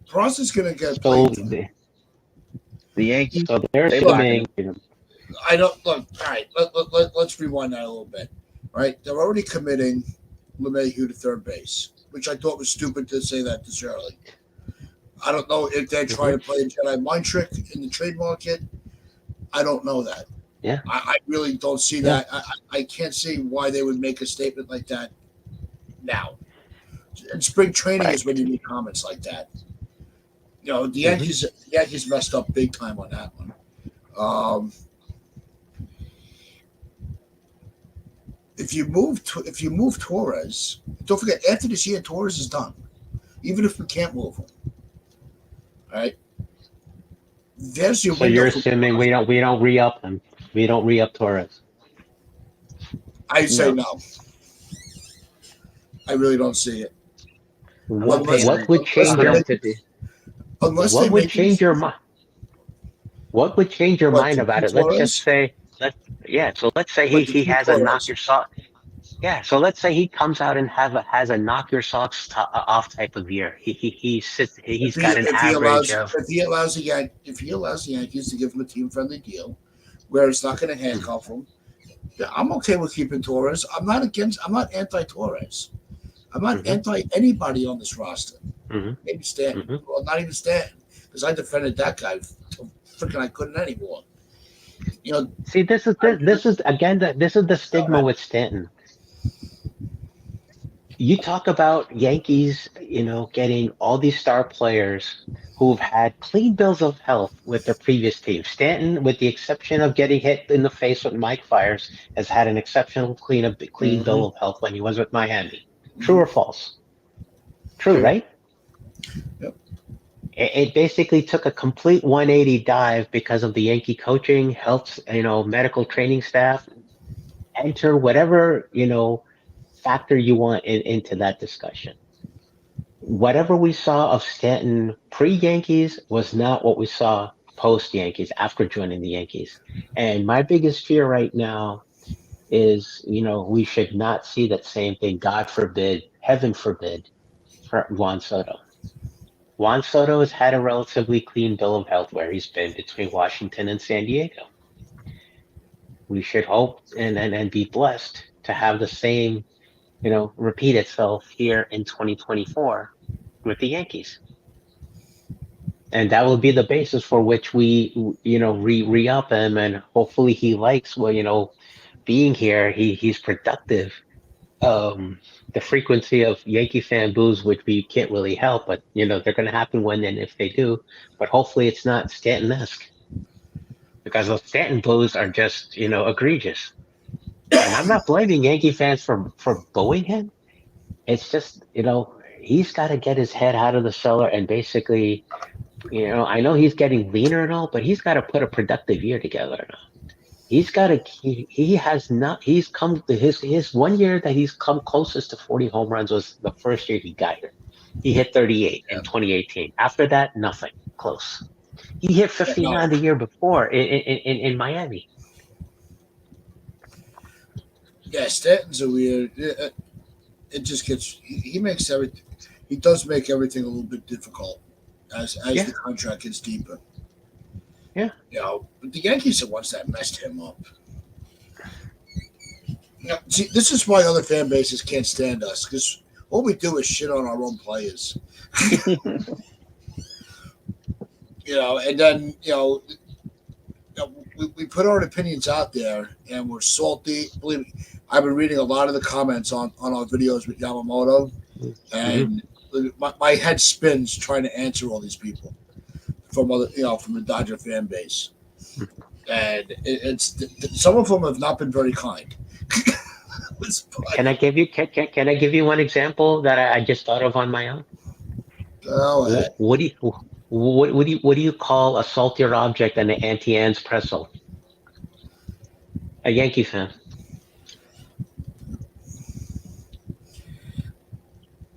Peraza's going to get played. The Yankees. So they're swimming. I don't look. All right, let's rewind that a little bit. Right, they're already committing LeMahieu to third base, which I thought was stupid to say that this early. I don't know if they're trying to play a Jedi mind trick in the trade market. I don't know that. Yeah, I really don't see that. I can't see why they would make a statement like that now. And spring training is when you need comments like that. The Yankees messed up big time on that one. If you move Torres, don't forget after this year Torres is done. Even if we can't move him, all right. There's your. So you're assuming we don't re-up him. We don't re-up Torres. I say no. I really don't see it. What would change your mind? What would change your mind? What would change your mind about it? Let's just say, So let's say he has a knock your socks. Yeah. So let's say he comes out and has a knock your socks off type of year. He's got an average of. If he allows the Yankees to give him a team friendly deal, where it's not going to handcuff him, I'm okay with keeping Torres. I'm not anti Torres. I'm not anti anybody on this roster. Maybe Stanton. Well, not even Stanton, because I defended that guy. Freaking, I couldn't anymore. See, this is the stigma with Stanton. You talk about Yankees, getting all these star players who've had clean bills of health with their previous team. Stanton, with the exception of getting hit in the face with Mike Fiers, has had an exceptional clean Hmm. bill of health when he was with Miami. True Mhm. or false? True, True. right? Yep. It basically took a complete 180 dive because of the Yankee coaching, health, medical training staff. Enter whatever, factor you want into that discussion. Whatever we saw of Stanton pre-Yankees was not what we saw post-Yankees after joining the Yankees. And my biggest fear right now is, we should not see that same thing, God forbid, heaven forbid, for Juan Soto. Juan Soto has had a relatively clean bill of health where he's been between Washington and San Diego. We should hope and be blessed to have the same, repeat itself here in 2024 with the Yankees. And that will be the basis for which we, re-up him, and hopefully he likes, well, being here. He's productive. The frequency of Yankee fan boos, which we can't really help, but they're going to happen when and if they do. But hopefully it's not Stanton-esque, because those Stanton boos are just egregious. And I'm not blaming Yankee fans for booing him. It's just he's got to get his head out of the cellar and basically. I know he's getting leaner and all, but he's got to put a productive year together now. He's got to. He has not. He's come to his 1 year that he's come closest to 40 home runs was the first year he got here. He hit 38 in Yeah. 2018. After that, nothing close. He hit Yeah, no. 59 the year before in Miami. Yeah, Stanton's a weird. It just gets. He makes everything. He does make everything a little bit difficult as Yeah, the contract gets deeper. yeah. But the Yankees are the ones that messed him up. See, this is why other fan bases can't stand us because all we do is shit on our own players. And then we put our opinions out there and we're salty. Believe me, I've been reading a lot of the comments on our videos with Yamamoto, Hmm. and my head spins trying to answer all these people from the Dodger fan base, and it's some of them have not been very kind. Can I give you can I give you one example that I just thought of on my own? Go ahead. What do you what do you call a saltier object than an Auntie Anne's pretzel? A Yankee fan.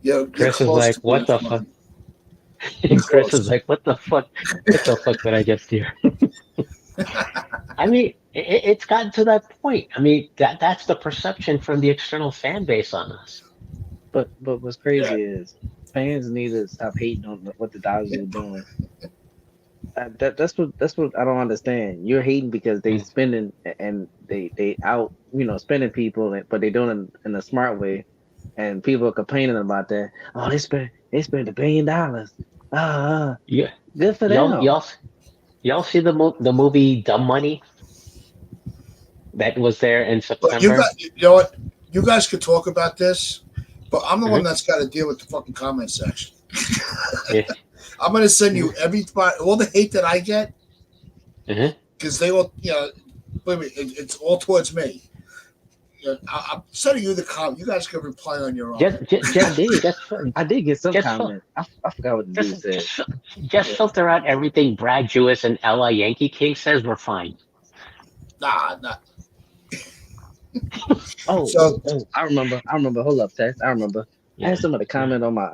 You're Chris is close like, to what being the fuck? funny. You're Chris is close. like, what the fuck? What the fuck did I just hear? I mean, it's gotten to that point. I mean, that's the perception from the external fan base on us. But what's Yeah. crazy is fans need to stop hating on what the Dodgers are doing. That's what I don't understand. You're hating because they Mm. spending and they out spending people, but they doing it in a smart way, and people are complaining about that. Oh, they spent $1 billion. Ah, Yeah, good for y'all, them. y'all, y'all see the movie Dumb Money that was there in But you September? got you know what? You guys could talk about this, but I'm the one Hmm. that's got to deal with the fucking comment section. Yeah. I'm gonna send you all the hate that I get Hmm. because they all believe me, it's all towards me. I'm sending you the comment. You guys can reply on your own. I did. I did get some just, fil- comments. I forgot what the just, dude said. just, just filter out everything Brad Jewis and LA Yankee King says. We're fine. Nah. Oh, So oh, oh! I remember. Hold up, Tess. I remember. I had Yeah. somebody Yeah. comment on my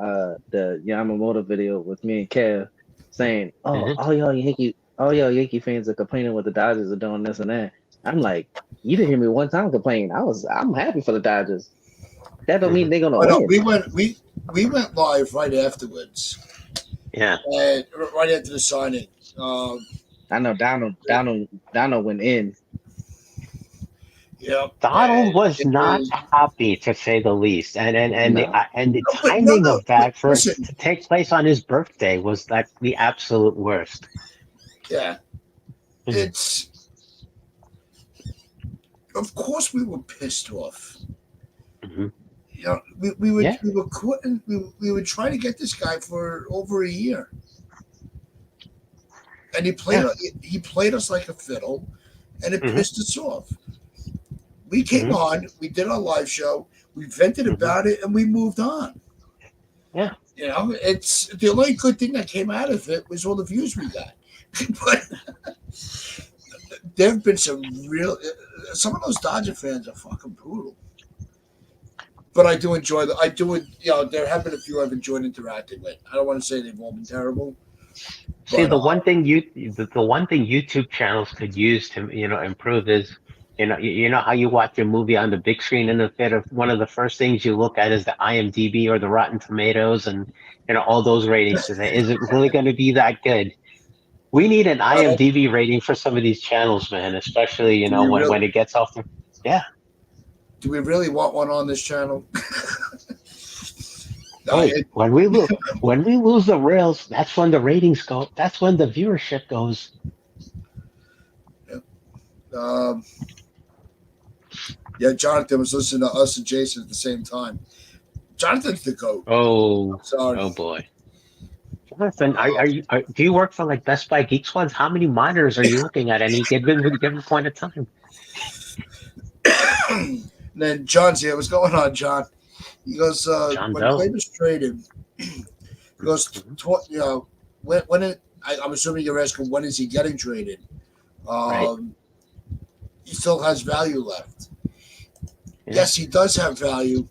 the Yamamoto video with me and Kev saying, "Oh, Hmm. all y'all Yankee fans are complaining what the Dodgers are doing this and that." I'm like, you didn't hear me one time complain. I'm happy for the Dodgers. That don't Hmm. mean they're gonna I know win. we went live right afterwards, Yeah. and right after the signing. Um, I know Donald went in. yep, Donald and was it not was happy, to say the least, No, and the but no, timing no. of that for it Listen, to take place on his birthday was like the absolute worst. yeah, Mhm. it's of course we were pissed off. Mhm. You know, Yeah. we were quitting, we would try to get this guy for over a year, and Yeah. he played us like a fiddle, and it Hmm. pissed us off. We came Hmm. on, we did our live show, we vented Hmm. about it, and we moved on. Yeah. You know, it's the only good thing that came out of it was all the views we got. But there have been some of those Dodger fans are fucking brutal. But I do enjoy there have been a few I've enjoyed interacting with. I don't want to say they've all been terrible, See, but the one thing YouTube channels could use to, improve is, you know how you watch a movie on the big screen in the theater, one of the first things you look at is the IMDb or the Rotten Tomatoes and, all those ratings to say, is it really going to be that good? We need an IMDb rating for some of these channels, man, especially, do we really when it gets off the, yeah. want one on this channel? No, Hey, when we lose the rails, that's when the ratings go. That's when the viewership goes. um, yeah, Jonathan was listening to us and Jason at the same time. Jonathan's the goat. Oh, Sorry. oh boy. Jonathan, do you work for like Best Buy Geek Squads? How many monitors are you looking at any given point of time? And then John's here. What's going on, John? He goes, John when Doe. Clay was traded, he goes, I'm assuming you're asking when is he getting traded? Right. He still has value left. Yeah. Yes, he does have value,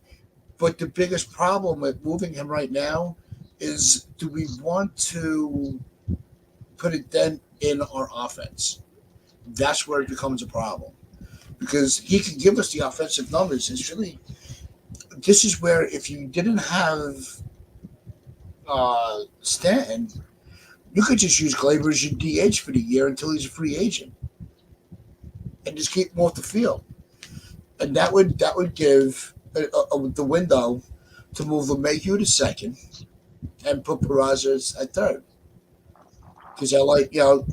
but the biggest problem with moving him right now is, do we want to put a dent in our offense? That's where it becomes a problem, because he can give us the offensive numbers. This is where, if you didn't have Stanton, you could just use Glaber as your DH for the year until he's a free agent, and just keep him off the field. And that would give the window to move LeMahieu to second and put Peraza at third. Because I like, and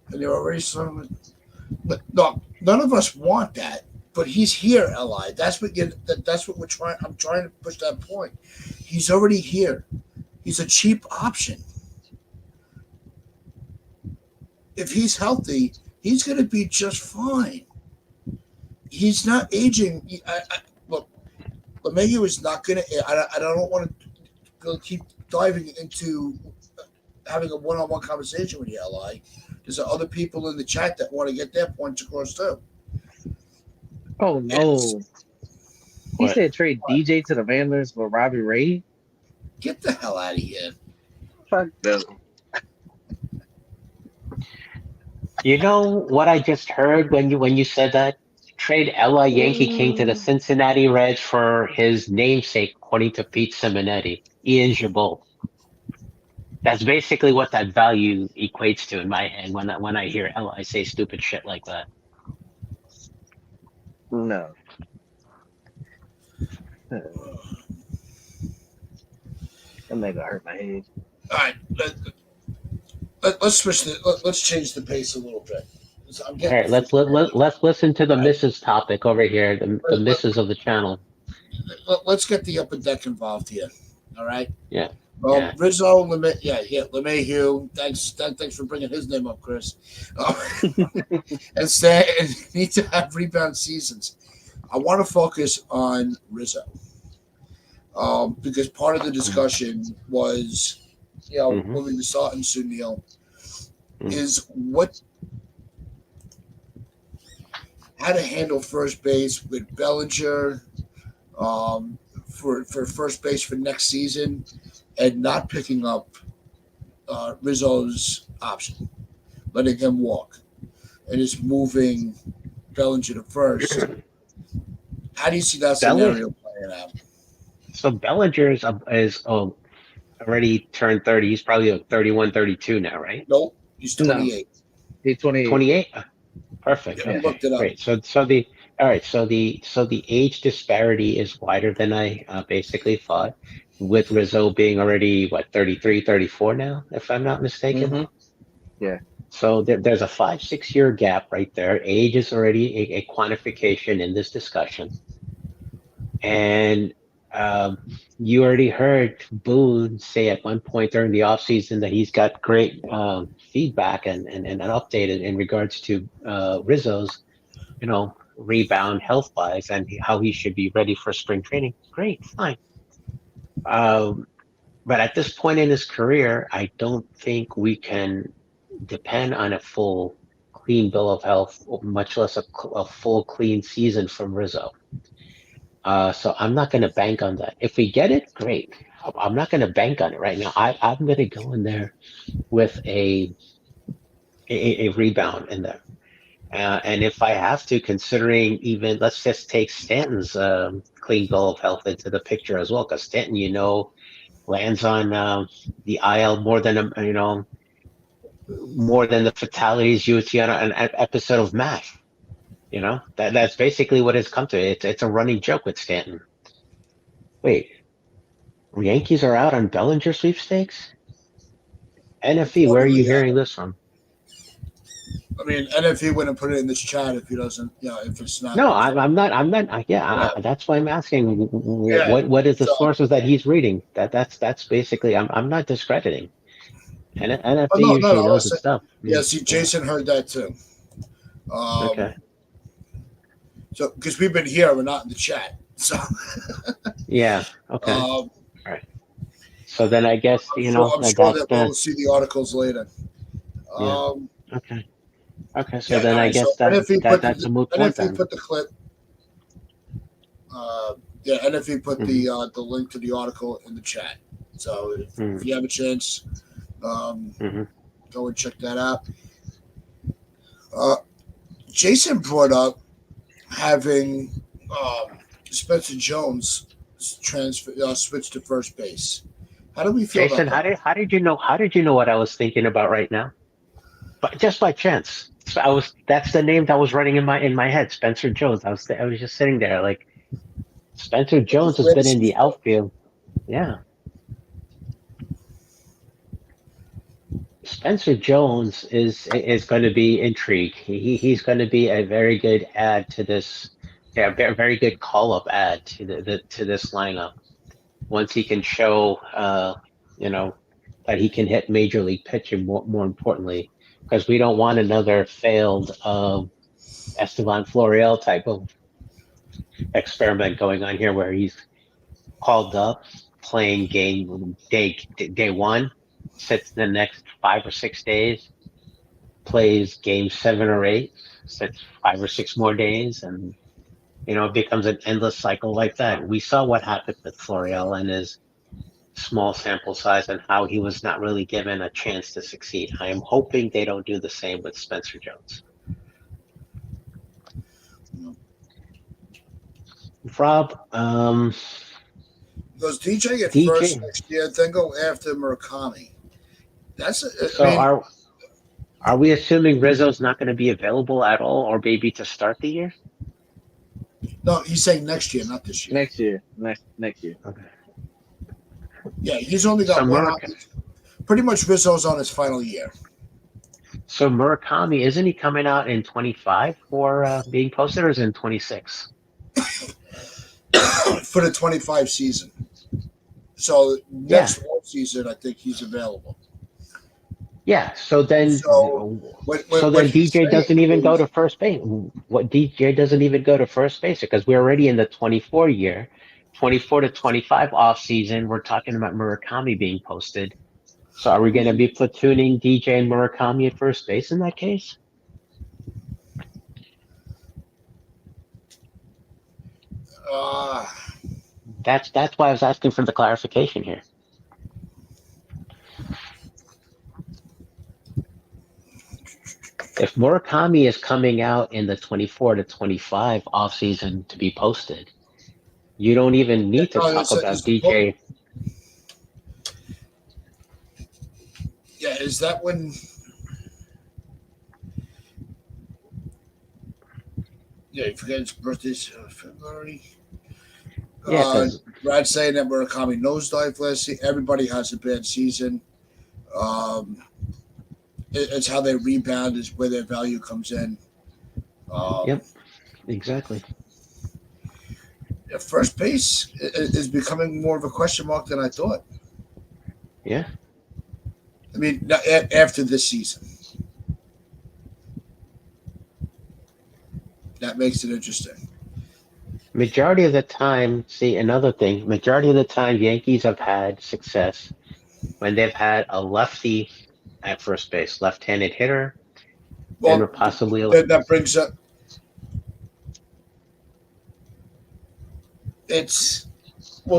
they're already some. But no, none of us want that. But he's here, Li. That's what we're trying. I'm trying to push that point. He's already here. He's a cheap option. If he's healthy, he's going to be just fine. He's not aging. Look, LeMahieu is not going to. I don't want to keep diving into having a one-on-one conversation with you, Li. There's other people in the chat that want to get their points across too. Oh no! He What? said trade DJ to the Vandals for Robbie Ray. Get the hell out of here! Fuck them. You know what I just heard when you said that? Trade Ella Yankee King to the Cincinnati Reds for his namesake, according to Pete Simonetti, Ian Gibault. That's basically what that value equates to in my head when I hear Ella. I say stupid shit like that. No. That may gonna hurt my head. All right, let's switch. Let's change the pace a little bit. I'm All getting. right, let's listen to the misses topic over here, the misses of the channel. Let's get the upper deck involved here. All right. Yeah. Yeah. Rizzo, LeMahieu. Thanks for bringing his name up, Chris. And need to have rebound seasons. I want to focus on Rizzo, because part of the discussion was, when we were starting Sunil, is how to handle first base with Bellinger, for first base for next season, and not picking up Rizzo's option, letting him walk, and just moving Bellinger to first. How do you see that scenario playing out? So Bellinger is already turned 30. He's probably 31, 32 now, right? Nope, he's 28. No. He's 28. 28. Perfect. Yeah, Okay. looked it up. Great. So the age disparity is wider than I basically thought, with Rizzo being already 33, 34 now, if I'm not mistaken. Mm-hmm. Yeah. So there's a 5, 6 year gap right there. Age is already a quantification in this discussion. And you already heard Boone say at one point during the offseason that he's got great feedback and an update in regards to Rizzo's, rebound health wise and how he should be ready for spring training. Great, fine. Um, but at this point in his career, I don't think we can depend on a full clean bill of health, much less a full clean season from Rizzo. So I'm not going to bank on that. If we get it, great. I'm not going to bank on it right now. I'm going to go in there with a rebound in there. And if I have to, considering even, let's just take Stanton's clean bill of health into the picture as well, because Stanton, lands on the IL more than the fatalities you would see on an episode of MASH. That's basically what it's come to. It's a running joke with Stanton. Wait, Yankees are out on Bellinger sweepstakes? NFE, where are you hearing this from? I mean, NFE wouldn't put it in this chat if he doesn't, if it's not. No, I'm not. Yeah. That's why I'm asking. What is the sources that he's reading? That's basically. I'm not discrediting. And NFE usually knows his stuff. Yeah, see, Jason heard that too. Okay. So, because we've been here, we're not in the chat. So. Yeah. Okay. All right. So then I guess I'm sure that we'll see the articles later. Yeah. Okay. Okay. So then I guess that's a moot point. NFE put the clip. NFE put the link to the article in the chat. So if you have a chance, go and check that out. Jason brought up having Spencer Jones switch to first base. How do we feel? Jason, about that? how did you know? How did you know what I was thinking about right now? But just by chance, that's the name that was running in my head. Spencer Jones. I was just sitting there like Spencer Jones has been in the outfield. Yeah. Spencer Jones is going to be intrigued. He's going to be a very good add to this. Yeah, very good call up add to this lineup. Once he can show, that he can hit major league pitching. More importantly, because we don't want another failed Esteban Florial type of experiment going on here, where he's called up, playing day one, sits the next 5 or 6 days, plays game 7 or 8, sits 5 or 6 more days, and it becomes an endless cycle like that. We saw what happened with Florial and his small sample size and how he was not really given a chance to succeed. I am hoping they don't do the same with Spencer Jones. Rob, does DJ get first next year? Then go after Murakami. Are we assuming Rizzo's not going to be available at all, or maybe to start the year? No, he's saying next year, not this year. Next year. Next year. Okay. Yeah, he's only got one. Pretty much Rizzo's on his final year. So Murakami, isn't he coming out in 25 for being posted, or is it in 26? For the 25 season. So next season, I think he's available. Yeah. So then, DJ doesn't even go to first base. What DJ doesn't even go to first base because we're already in the 24 year, 24 to 25 off season. We're talking about Murakami being posted. So are we going to be platooning DJ and Murakami at first base in that case? That's why I was asking for the clarification here. If Murakami is coming out in the 24 to 25 offseason to be posted, you don't even need to talk about DJ. Yeah, is that when? Yeah, you forget his birthday's February. Yeah, Brad's saying that Murakami nosedived last season. Everybody has a bad season. it's how they rebound is where their value comes in. Yep. Exactly. First base is becoming more of a question mark than I thought. Yeah. I mean, after this season, that makes it interesting. Majority of the time, see another thing. Majority of the time, Yankees have had success when they've had a lefty at first base, left-handed hitter, and or Well, possibly that brings up it's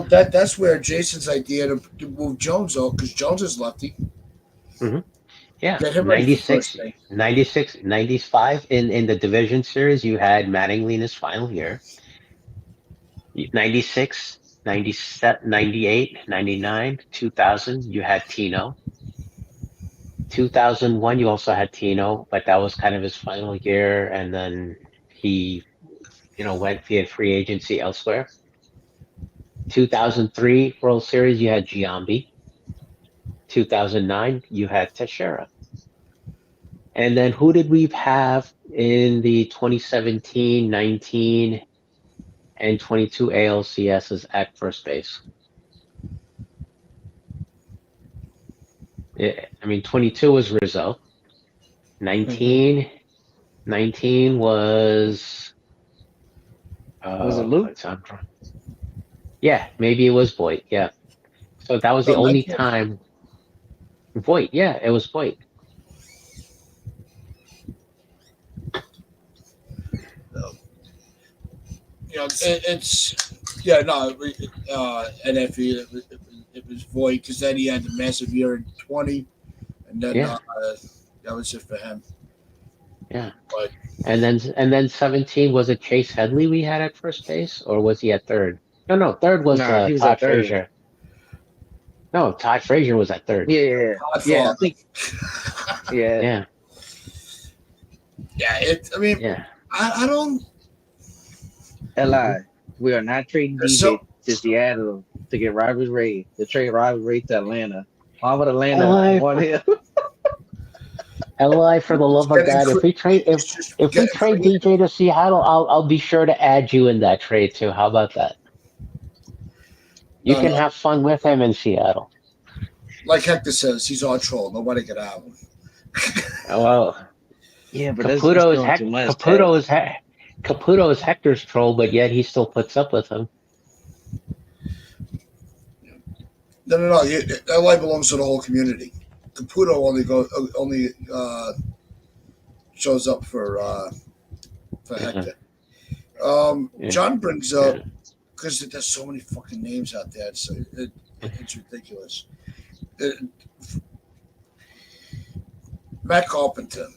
that's where Jason's idea to move Jones out because Jones is lefty. Mhm. Yeah, Get him ready for first 96, base. 96, 95 in the division series. You had Mattingly in his final year. 96, 97, 98, 99, 2000. You had Tino. 2001, you also had Tino, but that was kind of his final year, and then he, went via free agency elsewhere. 2003 World Series, you had Giambi. 2009, you had Teixeira. And then who did we have in the 2017, 19, and 22 ALCSs at first base? I mean, 22 was Rizzo. Hmm. 19, 19 was Was it Luke? yeah, maybe it was Voit. Yeah, so that was the No, only 19. time Voit. Yeah, it was Voit. No. It's yeah, no, NFE. It was void because then he had the massive year in 20, and then Yeah, that was it for him. yeah. But And then 17 was it Chase Headley we had at first base, or was he at third? No, no, third was Nah, he was at Todd third. Frazier. No, Todd Frazier was at third. Yeah, yeah, yeah. I Godfather. think. Yeah. Yeah, Yeah, I mean, yeah. I don't. Hmm. Li, we are not trading DJ So to Seattle to get Robert Ray to trade Robert Ray to Atlanta. Why would Atlanta Li, want him? Li, for the it's love of getting God, if we trade if it's just if we getting trade creative. DJ to Seattle, I'll be sure to add you in that trade too. How about that? You No, can no. have fun with him in Seattle. Like Hector says, he's our troll. Nobody can have him. Well, Yeah, but that's Caputo is doing too Hec- much. Tech. Caputo is Caputo is Hector's troll, but yet he still puts up with him. No, no, no. That life belongs to the whole community. Caputo only shows up for Yeah, Hector. yeah, John brings up yeah. because there's so many fucking names out there. It's ridiculous. It, Matt Carpenter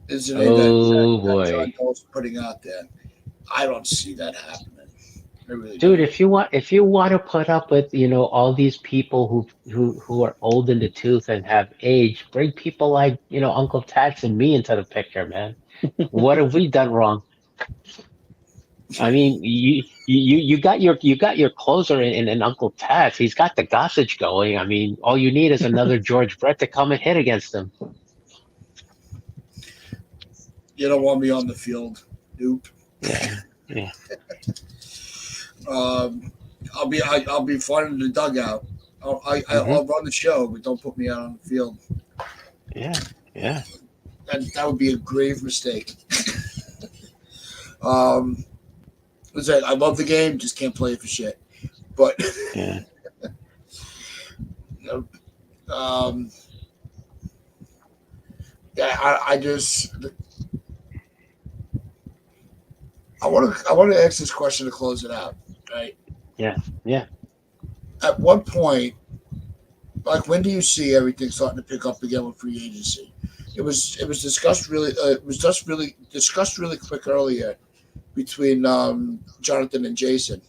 is the name Oh that John boy. Dole's putting out there. I don't see that happening. I really Dude, don't. if you want to put up with, all these people who are old in the tooth and have age, bring people like, Uncle Tats and me into the picture, man. What have we done wrong? I mean, you got your closer in Uncle Tats. He's got the Gossage going. I mean, all you need is another George Brett to come and hit against him. You don't want me on the field. Nope. Yeah, yeah, Um, I'll be fun in the dugout. hmm, I'll run the show, but don't put me out on the field. yeah, yeah, That would be a grave mistake. Um, I love the game, just can't play it for shit. But yeah. you um, yeah, I just I want to ask this question to close it out. Right? Yeah, yeah. At what point, like when do you see everything starting to pick up again with free agency? It was discussed really it was just really discussed really quick earlier between Jonathan and Jason,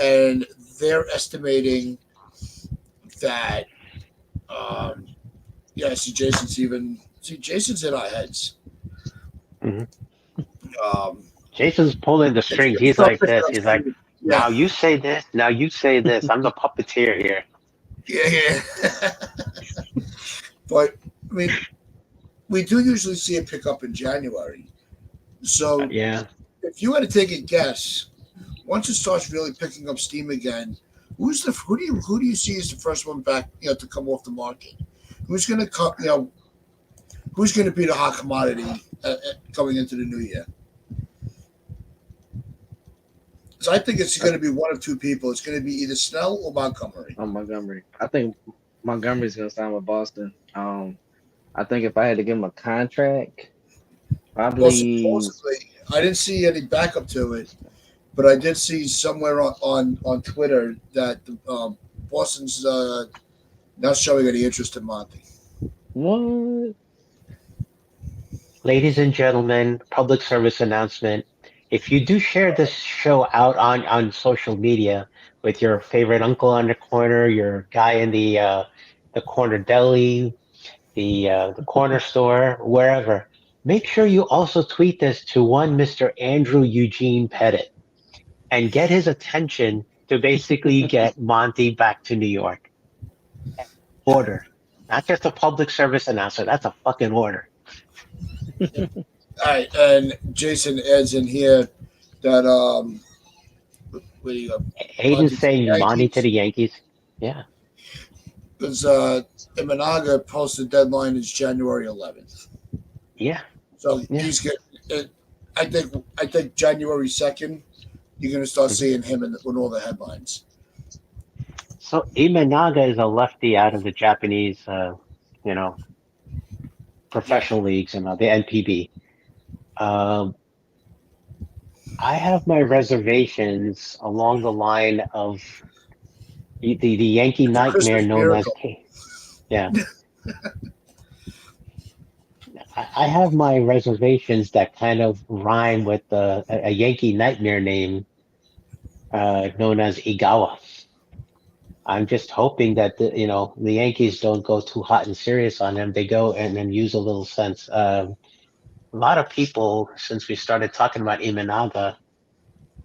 and they're estimating that um, yeah, see Jason's in our heads. Hmm. Um, Jason's pulling the strings. He's stuff like is this. He's like, yeah, now you say this. Now you say this. I'm the puppeteer here. yeah, yeah. But I mean, we do usually see it pick up in January. So Yeah. if you had to take a guess, once it starts really picking up steam again, who do you see as the first one back, to come off the market? Who's going to come, who's going to be the hot commodity coming into the new year? So I think it's going to be one of two people. It's going to be either Snell or Montgomery. Montgomery. I think Montgomery's gonna sign with Boston. I think if I had to give him a contract, Well, probably supposedly, I didn't see any backup to it, but I did see somewhere on Twitter that Boston's not showing any interest in Monty. what? Ladies and gentlemen, public service announcement. If you do share this show out on social media with your favorite uncle on the corner, your guy in the corner deli, the corner store, wherever, make sure you also tweet this to one Mr. Andrew Eugene Pettit and get his attention to basically get Monty back to New York. Order. Not just a public service announcement, that's a fucking order. All right, and Jason adds in here that where do you go? Hayden's Monty to the saying Monty to Yankees the Yankees. Yeah. because Imanaga posted deadline is January 11th. Yeah. So Yeah. he's getting. I think January 2nd, you're going to start seeing him in all the headlines. So Imanaga is a lefty out of the Japanese, professional leagues and the NPB. Um, I have my reservations along the line of the Yankee It's a nightmare Christmas known as miracle. Yeah. I have my reservations that kind of rhyme with a Yankee nightmare name known as Igawa. I'm just hoping that the Yankees don't go too hot and serious on him. They go and then use a little sense. A lot of people, since we started talking about Imanaga,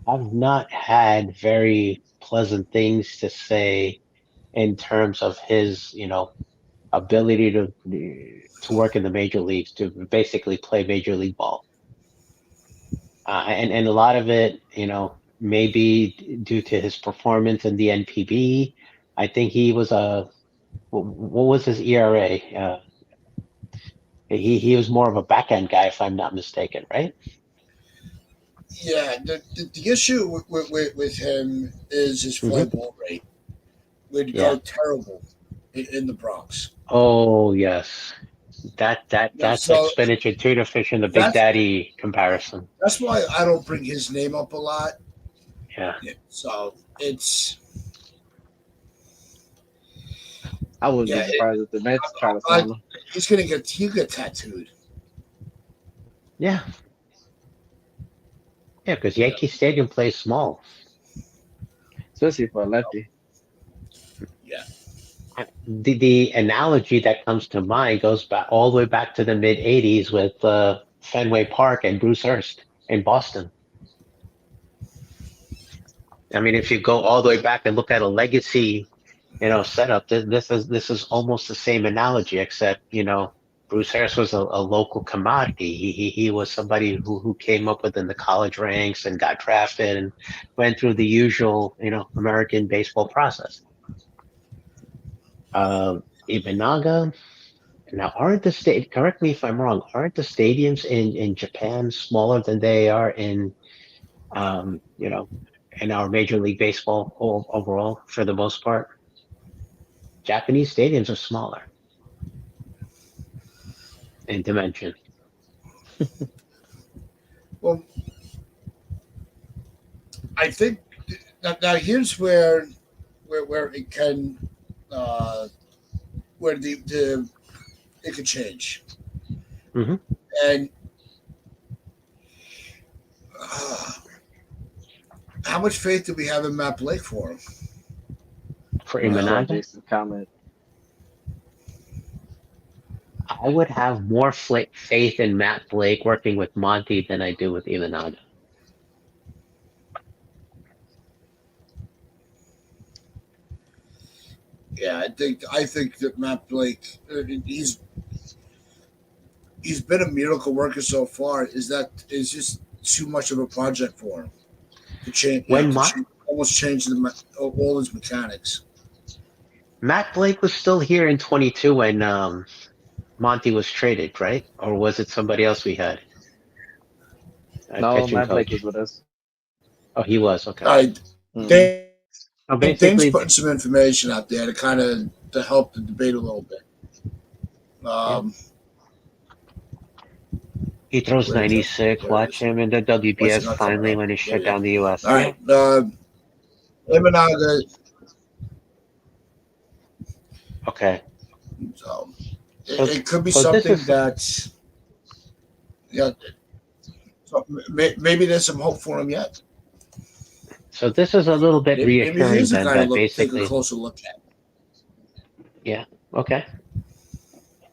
have not had very pleasant things to say in terms of his, ability to work in the major leagues, to basically play major league ball. And a lot of it, may be due to his performance in the NPB. I think he was what was his ERA? He was more of a back end guy, if I'm not mistaken, right? Yeah, the issue with him is his fly Hmm. ball rate would Yeah. go terrible in the Bronx. Oh yes, that's like So spinach and tuna fish in the Big that's Daddy comparison. that's why I don't bring his name up a lot. Yeah. Yeah, so it's I wouldn't be yeah, surprised if the Mets try to I, sign him, he'll get tattooed. Yeah. Yeah, because Yankee Stadium plays small. especially for a lefty. Yeah, The analogy that comes to mind goes back all the way back to the mid '80s with Fenway Park and Bruce Hurst in Boston. I mean, if you go all the way back and look at a legacy, setup, this is almost the same analogy, except Bruce Harris was a local commodity. He was somebody who came up within the college ranks and got drafted and went through the usual American baseball process. Imanaga. Now, aren't the state? Correct me if I'm wrong. Aren't the stadiums in Japan smaller than they are um, you know, in our Major League Baseball overall for the most part? Japanese stadiums are smaller in dimension. well, I think now here's where it can uh, where the it could change, Hmm. and uh, how much faith do we have in Matt Blake for him? For I saw Imanaga, Jason's comment. I would have more faith in Matt Blake working with Monty than I do with Imanaga. Yeah, I think that Matt Blake, he's been a miracle worker so far. Is just too much of a project for him to change. You know, When almost change all his mechanics. Matt Blake was still here in 22 when Monty was traded, right? Or was it somebody else we had? A No, pitching Matt Blake was coach. with us. Oh, he was okay. I Hmm. Dane's So basically, putting some information out there to kind of to help the debate a little bit. yeah, Um, he throws where is it? 96. There it Watch is. him in the Why is WBS it not coming finally up? when he There shut we go. down the US. All Yeah. right. Imanaga. Okay. So So it could be so this something is that yeah. So maybe there's some hope for him yet. so this is a little bit Maybe he reassuring is a then guy to that take a basically, closer look at. yeah. Okay.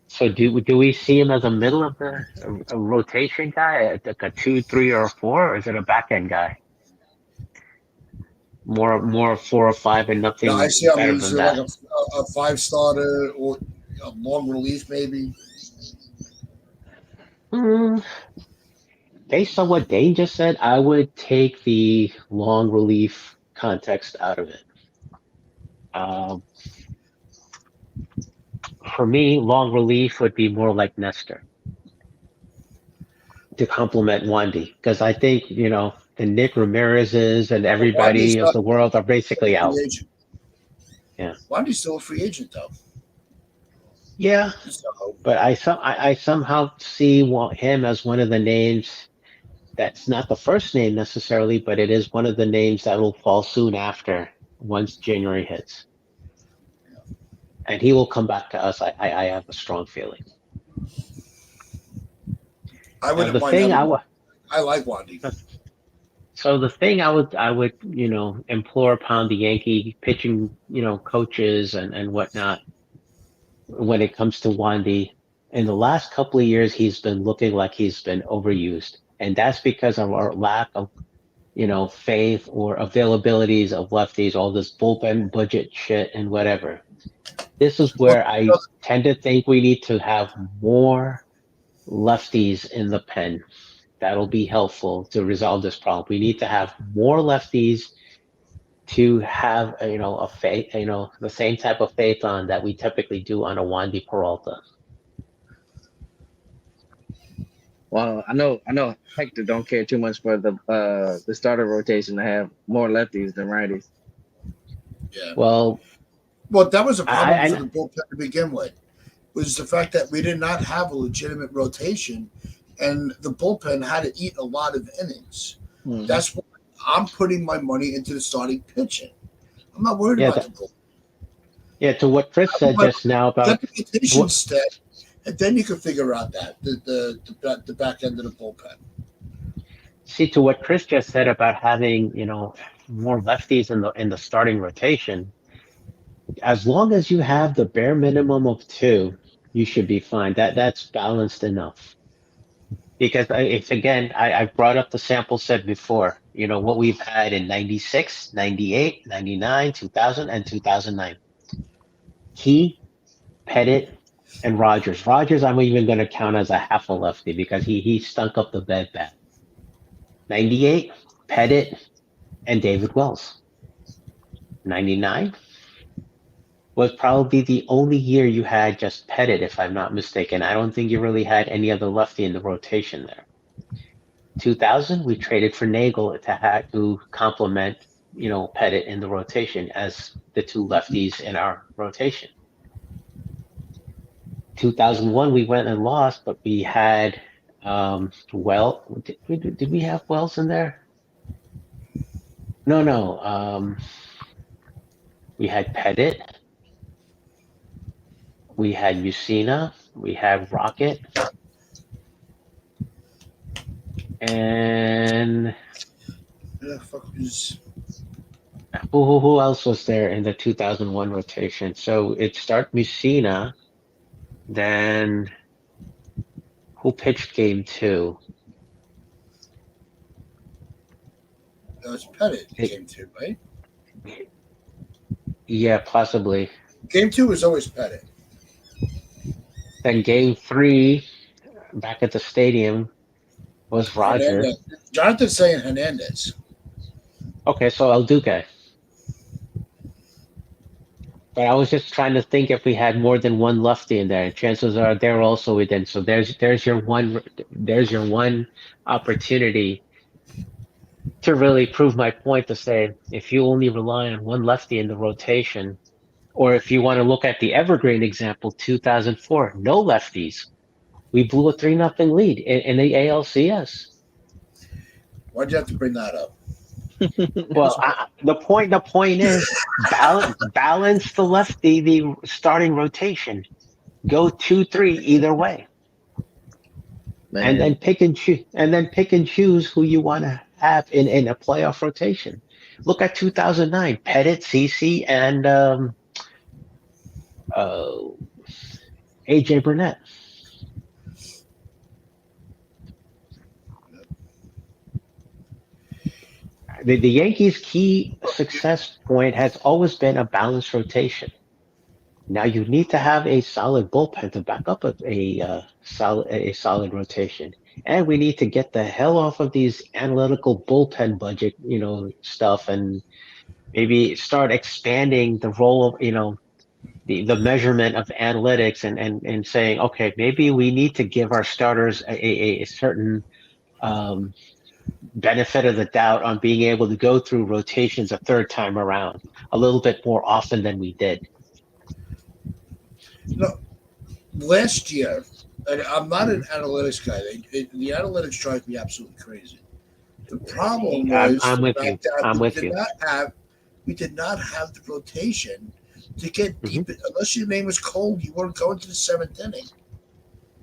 So do we see him as a middle of a rotation guy, like a 2, 3, or a 4, or is it a back end guy? More 4 or 5 and Yeah, I nothing see him. better He's than like that. a five starter or a long relief, maybe. Hmm. Based on what Dane just said, I would take the long relief context out of it. Um, for me, long relief would be more like Nestor to complement Wandy, because I think, the Nick Ramirez's and Wandy's everybody of not the world are still a basically free out. agent. Yeah. Wandy's still a free agent, though. Yeah, So but I somehow see him as one of the names that's not the first name necessarily, but it is one of the names that will fall soon after once January hits. And he will come back to us. I have a strong feeling. I Now wouldn't the mind thing having. I like Wandy. so the thing I would implore upon the Yankee pitching coaches and whatnot when it comes to Wandy, in the last couple of years he's been looking like he's been overused, and that's because of our lack of faith or availabilities of lefties, all this bullpen budget shit and whatever. This is Well, where I tend to think we need to have more lefties in the pen. That'll be helpful to resolve this problem. We need to have more lefties to have a faith, the same type of faith on that we typically do on a Wandy Peralta. Well, I know Hector don't care too much for the starter rotation to have more lefties than righties. yeah. Well, Well, that was a problem for I the bullpen to begin with. Was the fact that we did not have a legitimate rotation, and the bullpen had to eat a lot of innings. Mm-hmm. That's why I'm putting my money into the starting pitching. I'm not worried yeah about the that, bullpen. yeah to what Chris said But just now get about the rotation what set, and then you can figure out that the back end of the bullpen. see to what Chris just said about having more lefties in the starting rotation. As long as you have the bare minimum of two, you should be fine. That's balanced enough. Because it's again, I brought up the sample set before. What we've had in 96, 98, 99, 2000, and 2009. He, Pettit, and Rogers. Rogers, I'm even going to count as a half a lefty because he stunk up the bed bad. 98, Pettit, and David Wells. 99 was probably the only year you had just Pettit, if I'm not mistaken. I don't think you really had any other lefty in the rotation there. 2000, we traded for Nagel to complement, Pettit in the rotation as the two lefties in our rotation. 2001, we went and lost, but we had, did we have Wells in there? No, no. We had Pettit, we had Mussina, we had Rocket, and Yeah, fuck is who else was there in the 2001 rotation? So it started Mussina, then who pitched game two? that was Pettit in It, game two, right? yeah, possibly. Game two was always Pettit. Then game three, back at the stadium was Roger. Hernandez. Jonathan's saying Hernandez. Okay, so El Duque. But I was just trying to think if we had more than one lefty in there. Chances are they're also within. So there's your one opportunity to really prove my point to say if you only rely on one lefty in the rotation, or if you want to look at the evergreen example, 2004, no lefties. We blew a 3-0 lead in the ALCS. Why'd you have to bring that up? Well, the point is balance the starting rotation. Go 2-3 either way, and then Man, pick and choose who you want to have in a playoff rotation. Look at 2009, Pettit, CC, and uh, AJ Burnett. The Yankees' key success point has always been a balanced rotation. Now you need to have a solid bullpen to back up a solid rotation, and we need to get the hell off of these analytical bullpen budget, stuff, and maybe start expanding the role of the measurement of analytics and saying, okay, maybe we need to give our starters a certain um, benefit of the doubt on being able to go through rotations a third time around a little bit more often than we did. Last year, and I'm not an analytics guy. The analytics drive me absolutely crazy. The problem was I'm with the you. fact that I'm with you. we did not have the rotation to get Mm-hmm. deep. Unless your name was Cole, you weren't going to the seventh inning.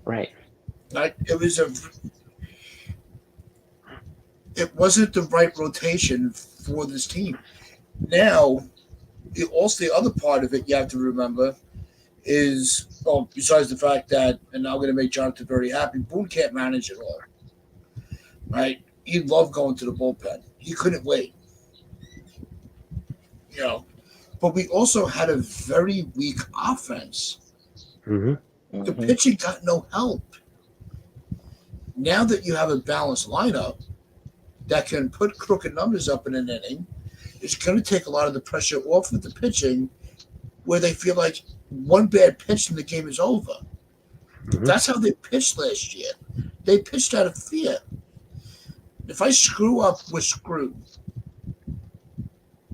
Right. Right? It wasn't the right rotation for this team. Now, also the other part of it you have to remember is, besides the fact that, and I'm going to make Jonathan very happy, Boone can't manage it all. Right? He loved going to the bullpen. He couldn't wait. But we also had a very weak offense. Mm-hmm. The pitching got no help. Now that you have a balanced lineup that can put crooked numbers up in an inning, it's going to take a lot of the pressure off of the pitching where they feel like one bad pitch and the game is over. Mm-hmm. That's how they pitched last year. They pitched out of fear. If I screw up, we're screwed.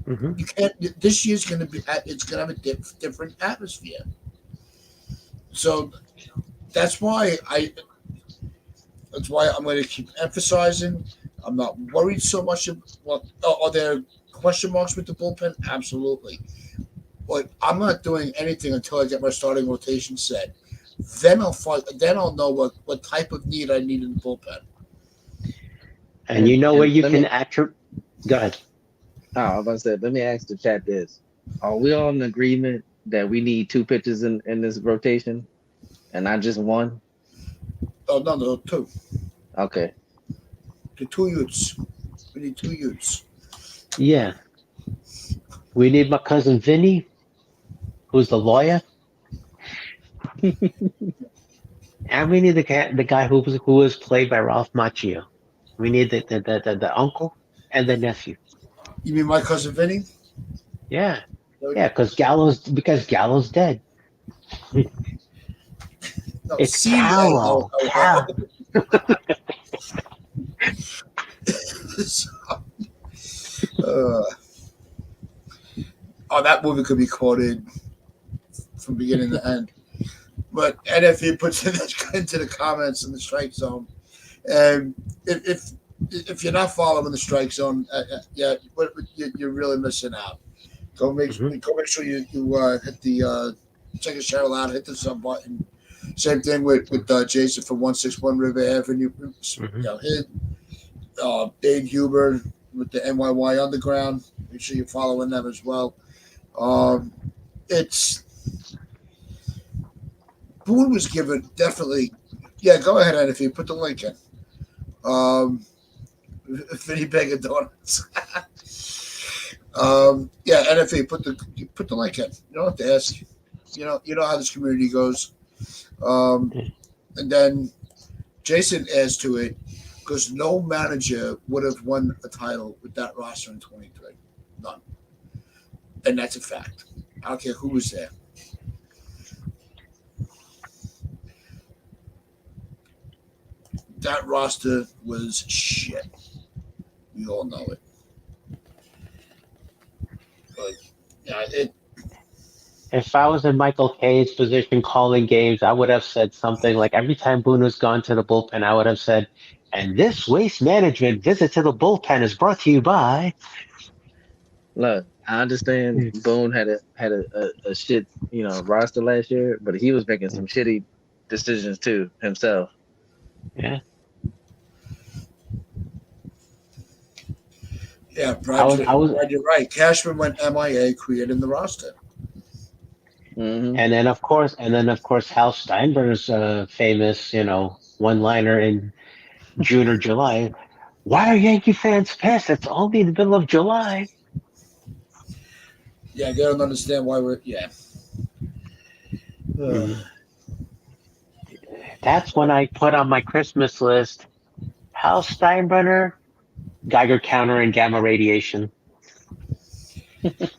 Mm-hmm. You can't. This year's going to be. It's going to have a different atmosphere. So that's why I'm going to keep emphasizing. I'm not worried so much. Are there question marks with the bullpen? Absolutely. But I'm not doing anything until I get my starting rotation set. Then I'll know what type of need I need in the bullpen. And you know where you let can me- Go ahead. Oh, I was about to say, let me ask the chat this. Are we all in agreement that we need two pitchers in this rotation and not just one? Oh, no, two. Okay. The 2 Utes. We need 2 Utes. Yeah. We need my cousin Vinny, who's the lawyer. And we need the guy who was played by Ralph Macchio. We need the uncle and the nephew. You mean my cousin Vinny? Yeah. Yeah, because Gallo's dead. No, It's Callow. Cal. That movie could be quoted from beginning to end. But NFE puts into the comments in the strike zone. And if you're not following the strike zone, you're really missing out. Go make sure you hit the check the channel out, hit the sub button. Same thing with Jason from 161 River Avenue. Hit Dave Huber with the NYY Underground. Make sure you're following them as well. It's Boone was given definitely. Yeah, go ahead, and if you put the link in. Vinny Bag of Donuts. NFA, put the link in. You don't have to ask. You know how this community goes. And then Jason adds to it because no manager would have won a title with that roster in 23. None. And that's a fact. I don't care who was there. That roster was shit. We all know it. But yeah, If I was in Michael Kay's position calling games, I would have said something like every time Boone's gone to the bullpen, I would have said, and this waste management visit to the bullpen is brought to you by. Look, I understand Boone had a shit, roster last year, but he was making some shitty decisions too himself. Yeah. yeah, Brad, I was, you're right. Cashman went MIA, creating the roster. Mm-hmm. and then of course, Hal Steinbrenner's famous, one-liner in June or July. Why are Yankee fans pissed? It's only the middle of July. Yeah, they don't understand why we're. Yeah. That's when I put on my Christmas list Hal Steinbrenner, Geiger counter, and gamma radiation. That's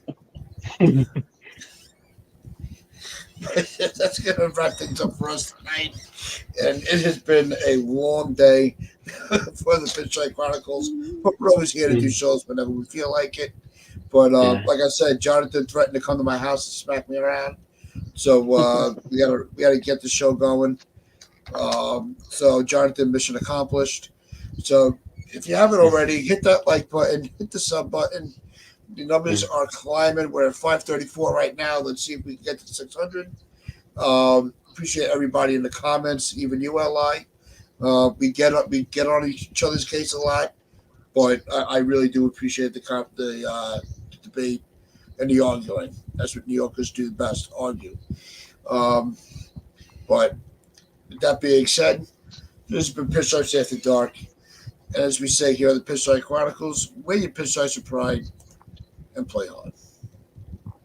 going to wrap things up for us tonight. And it has been a long day for the Pinstripe Chronicles. But we're always here to do shows whenever we feel like it. But like I said, Jonathan threatened to come to my house and smack me around. So we gotta get the show going. So Jonathan, mission accomplished. So if you haven't already, hit that like button, hit the sub button. The numbers are climbing. We're at 534 right now. Let's see if we can get to 600. Appreciate everybody in the comments, even you, Li. We get on each other's case a lot, but I really do appreciate the debate and the arguing. That's what New Yorkers do best, argue. But with that being said, this has been Pinstripes After Dark. And as we say here on the Pinstripe Chronicles, wear your pinstripes with pride and play hard.